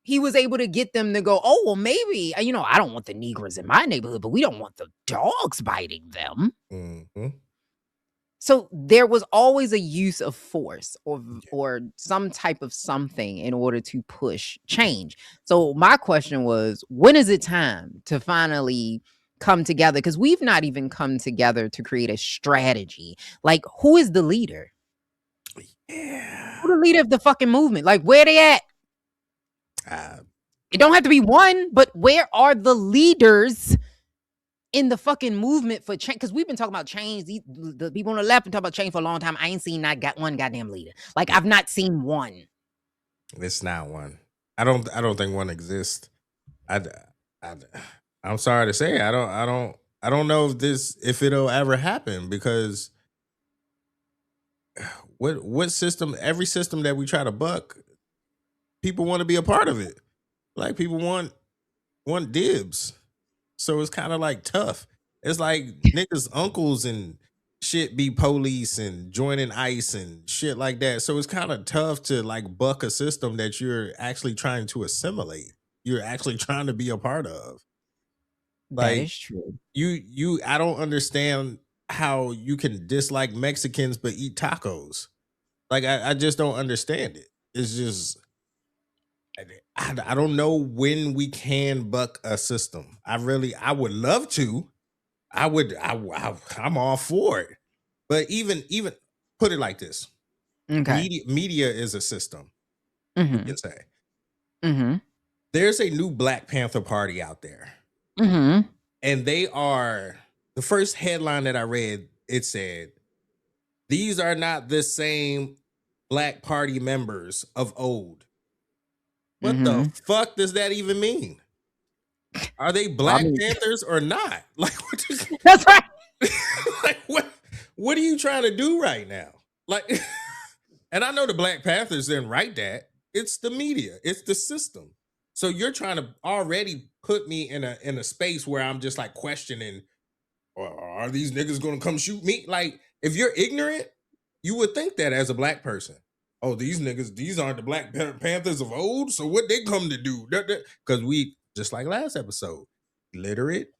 he was able to get them to go, oh, well, maybe, I don't want the Negroes in my neighborhood, but we don't want the dogs biting them. Mm-hmm. So there was always a use of force or some type of something in order to push change. So my question was, when is it time to finally come together? Because we've not even come together to create a strategy. Like, who is the leader? Yeah. Who the leader of the fucking movement? Like, where they at? It don't have to be one, but where are the leaders in the fucking movement for change? Because we've been talking about change. The people on the left been talking about change for a long time. I ain't seen one goddamn leader. Like, I've not seen one. It's not one. I don't think one exists. I'm sorry to say, I don't know if it'll ever happen, because what system, every system that we try to buck, people want to be a part of it. Like, people want dibs. So it's kind of like tough. It's like niggas' uncles and shit be police and joining ICE and shit like that. So it's kind of tough to like buck a system that you're actually trying to assimilate. You're actually trying to be a part of. Like, that is true. I don't understand how you can dislike Mexicans but eat tacos. Like, I just don't understand it. It's just, I don't know when we can buck a system. I would love to. I'm all for it. But even put it like this. Okay. Media is a system. Mm-hmm. You can say. Mm-hmm. There's a new Black Panther Party out there. Mm-hmm. And they are, the first headline that I read, it said, these are not the same Black Party members of old. What the fuck does that even mean? Are they Black Panthers or not? Like, that's right. Like, what are you trying to do right now? Like, and I know the Black Panthers didn't write that. It's the media. It's the system. So you're trying to already put me in a space where I'm just like questioning, are these niggas gonna come shoot me? Like, if you're ignorant, you would think that as a Black person. Oh, these niggas, these aren't the Black Panthers of old. So what they come to do? Because we, just like last episode, illiterate,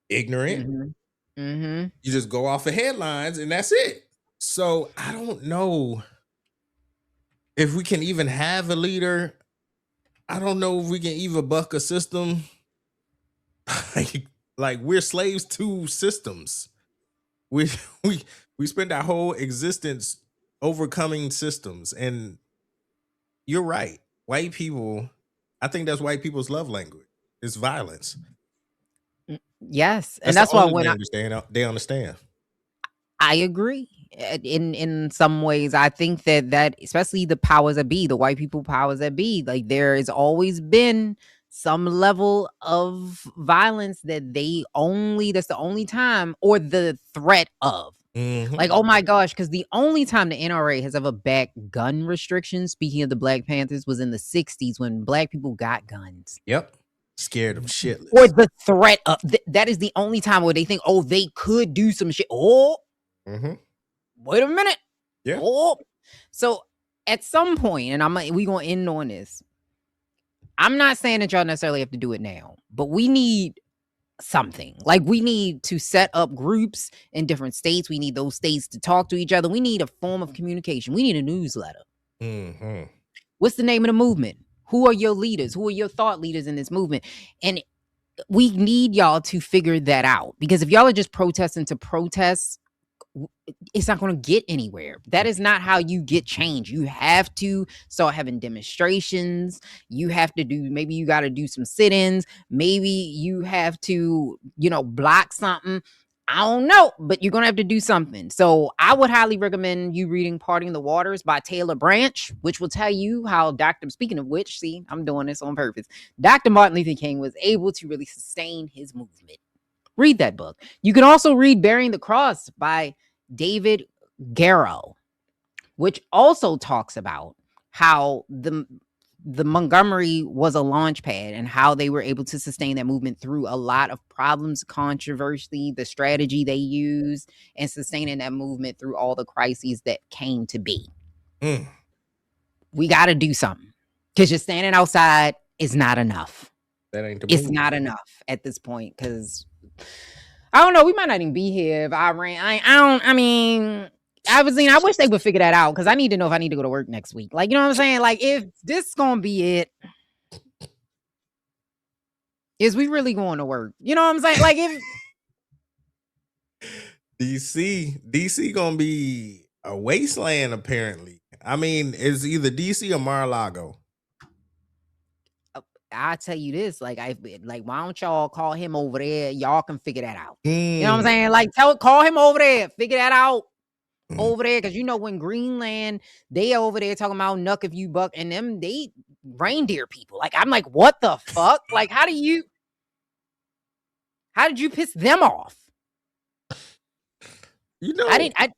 ignorant. Mm-hmm. Mm-hmm. You just go off of headlines and that's it. So I don't know if we can even have a leader. I don't know if we can even buck a system. Like we're slaves to systems. We spend our whole existence overcoming systems. And you're right. White people, I think that's white people's love language. It's violence. Yes. And that's why when they understand. I agree. In some ways, I think that especially the powers that be, the white people powers that be, like, there has always been some level of violence that that's the only time, or the threat of Like, oh my gosh, because the only time the NRA has ever backed gun restrictions, speaking of the Black Panthers, was in the 60s when Black people got guns. Yep. Scared them shitless. Or the threat of that is the only time where they think, oh, they could do some shit. Oh, wait a minute. Yeah. Oh. So at some point, and we gonna end on this. I'm not saying that y'all necessarily have to do it now, but we need something. Like, we need to set up groups in different states. We need those states to talk to each other. We need a form of communication. We need a newsletter. What's the name of the movement? Who are your leaders? Who are your thought leaders in this movement? And we need y'all to figure that out, because if y'all are just protesting to protest, it's not going to get anywhere. That is not how you get change. You have to start having demonstrations. You have to maybe you got to do some sit-ins. Maybe you have to, block something. I don't know, but you're going to have to do something. So I would highly recommend you reading Parting the Waters by Taylor Branch, which will tell you how speaking of which, see, I'm doing this on purpose. Dr. Martin Luther King was able to really sustain his movement. Read that book. You can also read Bearing the Cross by David Garrow, which also talks about how the Montgomery was a launch pad and how they were able to sustain that movement through a lot of problems, controversy, the strategy they used, and sustaining that movement through all the crises that came to be. We got to do something, because just standing outside is not enough. That ain't the It's movie. not enough at this point, because I don't know. We might not even be here if Iran. I wish they would figure that out, because I need to know if I need to go to work next week. Like, you know what I'm saying? Like, if this is gonna be it, is we really going to work? You know what I'm saying? Like, if DC gonna be a wasteland, apparently. I mean, it's either DC or Mar-a-Lago. I tell you this, why don't y'all call him over there? Y'all can figure that out. You know what I'm saying? Like, call him over there, figure that out over there, because when Greenland, they over there talking about nuck if you buck, and them they reindeer people. Like, I'm like, what the fuck? Like, how did you piss them off? I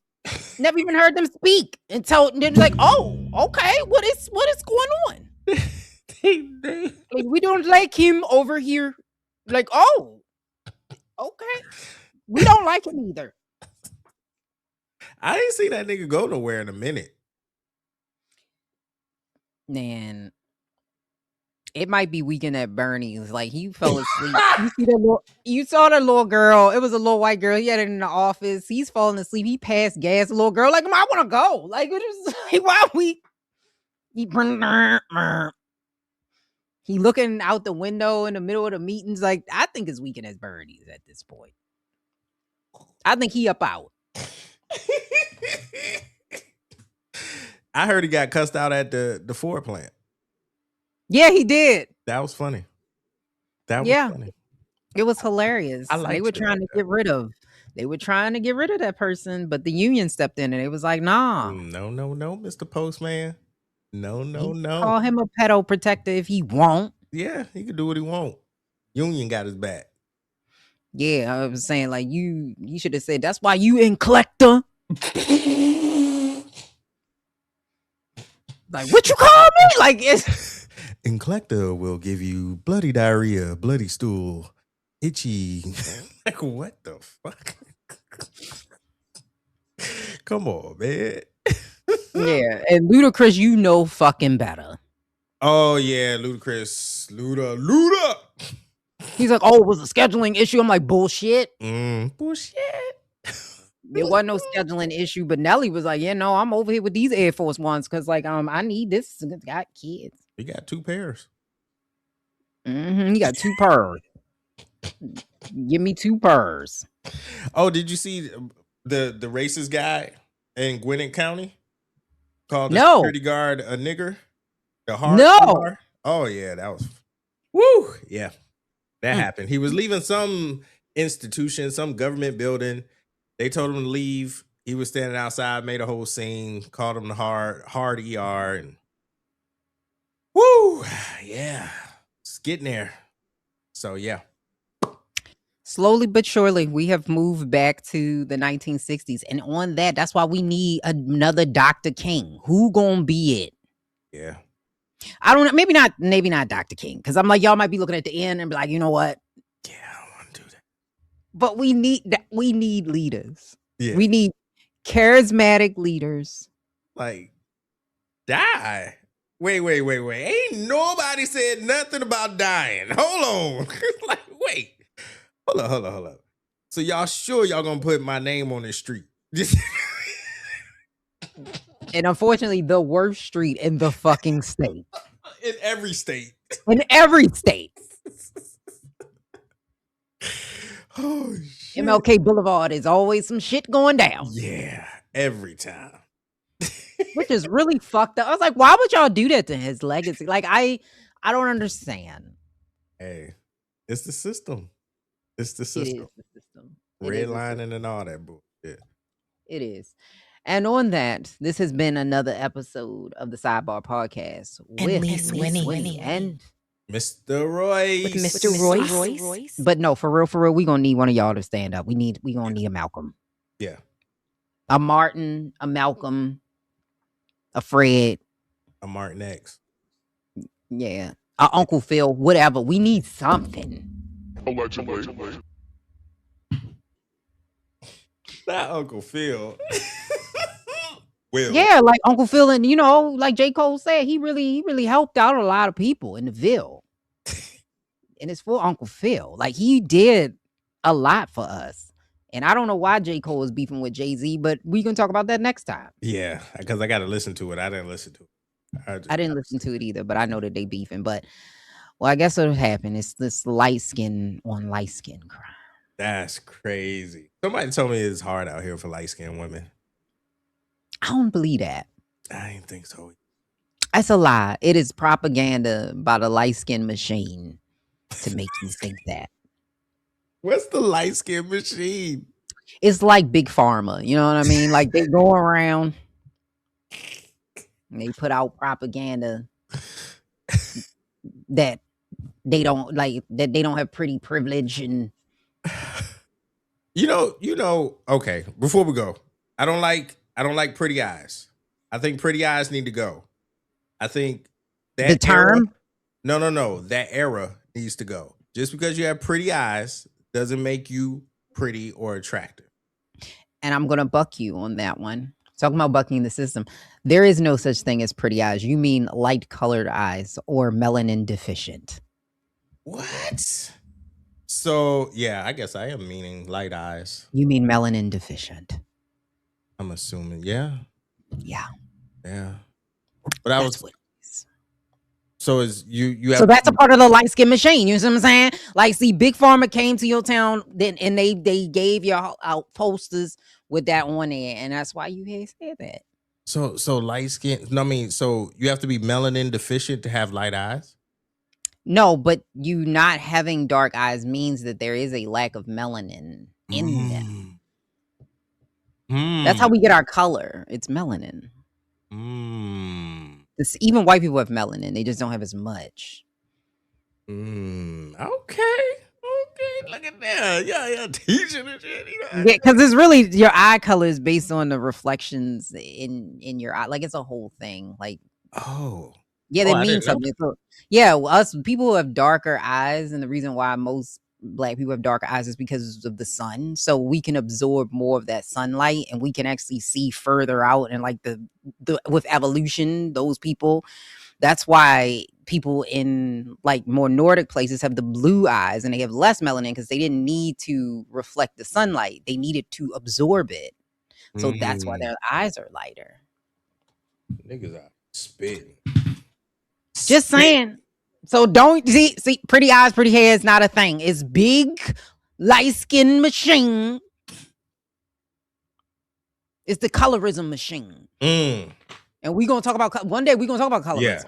never even heard them speak until they're like, oh, okay, what is going on? Like, we don't like him over here. Like, oh, okay. We don't like him either. I ain't seen that nigga go nowhere in a minute. Man, it might be Weekend at Bernie's. Like, he fell asleep. You saw that little girl. It was a little white girl. He had it in the office. He's falling asleep. He passed gas. The little girl, like, I want to go. Like, it was like, why we? He looking out the window in the middle of the meetings. Like, I think it's Weekend at Bernie's at this point. I think he up out. I heard he got cussed out at the Ford plant. Yeah, he did. That was funny. Funny. It was hilarious. They were trying to get rid of. They were trying to get rid of that person, but the union stepped in and it was like, nah. No, Mr. Postman. No. Call him a pedo protector if he won't. Yeah, he can do what he want. Union got his back. Yeah, I was saying, like, you should have said, that's why you Nclecta. Like, what you call me? Like, it's Nclecta will give you bloody diarrhea, bloody stool, itchy. Like, what the fuck? Come on, man. Yeah, and Ludacris, fucking better. Oh yeah, Ludacris, Luda. He's like, oh, it was a scheduling issue. I'm like, bullshit. Bullshit. There wasn't no scheduling issue, but Nelly was like, yeah, no, I'm over here with these Air Force Ones because, like, I need this. Got kids. He got 2 pairs. He got 2 pairs. Give me 2 pairs. Oh, did you see the racist guy in Gwinnett County called the security guard a nigger? No. Oh yeah, that was. Woo. Yeah, that happened. He was leaving some institution, some government building. They told him to leave. He was standing outside, made a whole scene, called him the hard ER, and woo, yeah, it's getting there. So yeah. Slowly but surely, we have moved back to the 1960s. And on that's why we need another Dr. King. Who gonna be it? Yeah. I don't know. Maybe not Dr. King. Because I'm like, y'all might be looking at the end and be like, you know what? Yeah, I don't want to do that. But we need leaders. Yeah. We need charismatic leaders. Like, die. Wait. Ain't nobody said nothing about dying. Hold on. Like, wait. Hold up. So y'all sure y'all gonna put my name on the street? And unfortunately, the worst street in the fucking state. In every state. In every state. Oh, shit. MLK Boulevard is always some shit going down. Yeah, every time. Which is really fucked up. I was like, why would y'all do that to his legacy? Like, I don't understand. Hey, it's the system. It's the It system. is the system. It is the Redlining and all that bullshit. It is. And on that, this has been another episode of the Sidebar Podcast with Miss Winnie and Mr. Royce. With Mr. Royce. But no, for real, we gonna need one of y'all to stand up. We gonna need a Malcolm. Yeah. A Martin, a Malcolm, a Fred. A Martin X. Yeah. A Uncle Phil, whatever. We need something. Allegedly. Not Uncle Phil. Will. Yeah, like Uncle Phil, and like J. Cole said, he really helped out a lot of people in the Ville. And it's for Uncle Phil. Like, he did a lot for us. And I don't know why J. Cole is beefing with Jay-Z, but we can talk about that next time. Yeah, because I got to listen to it. I didn't listen to it. I didn't listen to it either, but I know that they beefing. But, well, I guess what'll happen is this light skin on light skin crime. That's crazy. Somebody told me it's hard out here for light-skinned women. I don't believe that. I didn't think so. That's a lie. It is propaganda by the light skin machine to make you think that. What's the light-skinned machine? It's like Big Pharma. You know what I mean? Like, they go around and they put out propaganda that they don't have pretty privilege and okay, before we go, I don't like pretty eyes. I think pretty eyes need to go. I think that the term no, that era needs to go. Just because you have pretty eyes doesn't make you pretty or attractive. And I'm gonna buck you on that one. Talking about bucking the system, there is no such thing as pretty eyes. You mean light colored eyes or melanin deficient. What? So yeah, I guess I am meaning light eyes. You mean melanin deficient. I'm assuming, yeah. But I was. So is you have. So that's a part of the light skin machine. You know what I'm saying? Like, see, Big Pharma came to your town, then and they gave you out posters with that on there, and that's why you had said that. So light skin. No, I mean, so you have to be melanin deficient to have light eyes. No, but you not having dark eyes means that there is a lack of melanin in them. That's how we get our color. It's melanin. Even white people have melanin. They just don't have as much. Okay. Look at that. Yeah, teaching and shit. Yeah, because it's really your eye color is based on the reflections in your eye. Like, it's a whole thing. Like, yeah, that means something. So, yeah, us people who have darker eyes, and the reason why most Black people have darker eyes is because of the sun. So we can absorb more of that sunlight, and we can actually see further out. And like the with evolution, those people, that's why people in like more Nordic places have the blue eyes and they have less melanin because they didn't need to reflect the sunlight. They needed to absorb it. So that's why their eyes are lighter. Niggas are spitting. Just saying. So don't see pretty eyes, pretty hair is not a thing. It's big light skin machine. It's the colorism machine. And we're gonna talk about one day. We're gonna talk about colorism.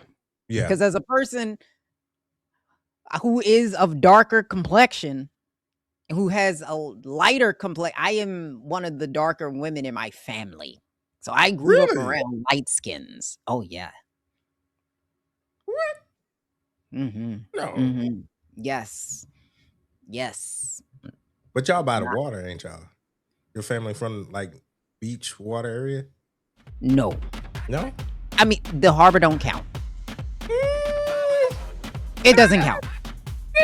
Yeah. Because as a person who is of darker complexion, who has a lighter complexion, I am one of the darker women in my family. So I grew up around light skins. Oh yeah. What? Mm-hmm. No. Mm-hmm. Yes. But y'all by the water, ain't y'all? Your family from like beach water area? No. No? I mean, the harbor don't count. It doesn't count.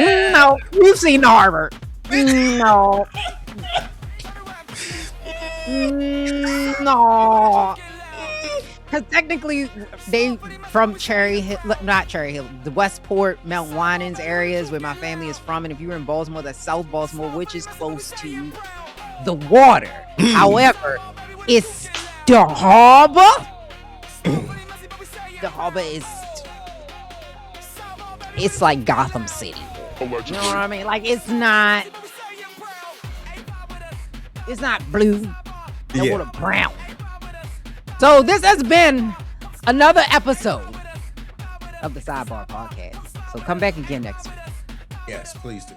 No. You've seen the harbor. No. No. Because technically, they from Cherry Hill, not Cherry Hill, the Westport, Mount Winans areas where my family is from. And if you were in Baltimore, that's South Baltimore, which is close to the water. However, it's the harbor. The harbor is, it's like Gotham City. You know what I mean? Like, it's not blue. It's a brown. So this has been another episode of the Sidebar Podcast. So come back again next week. Yes, please do.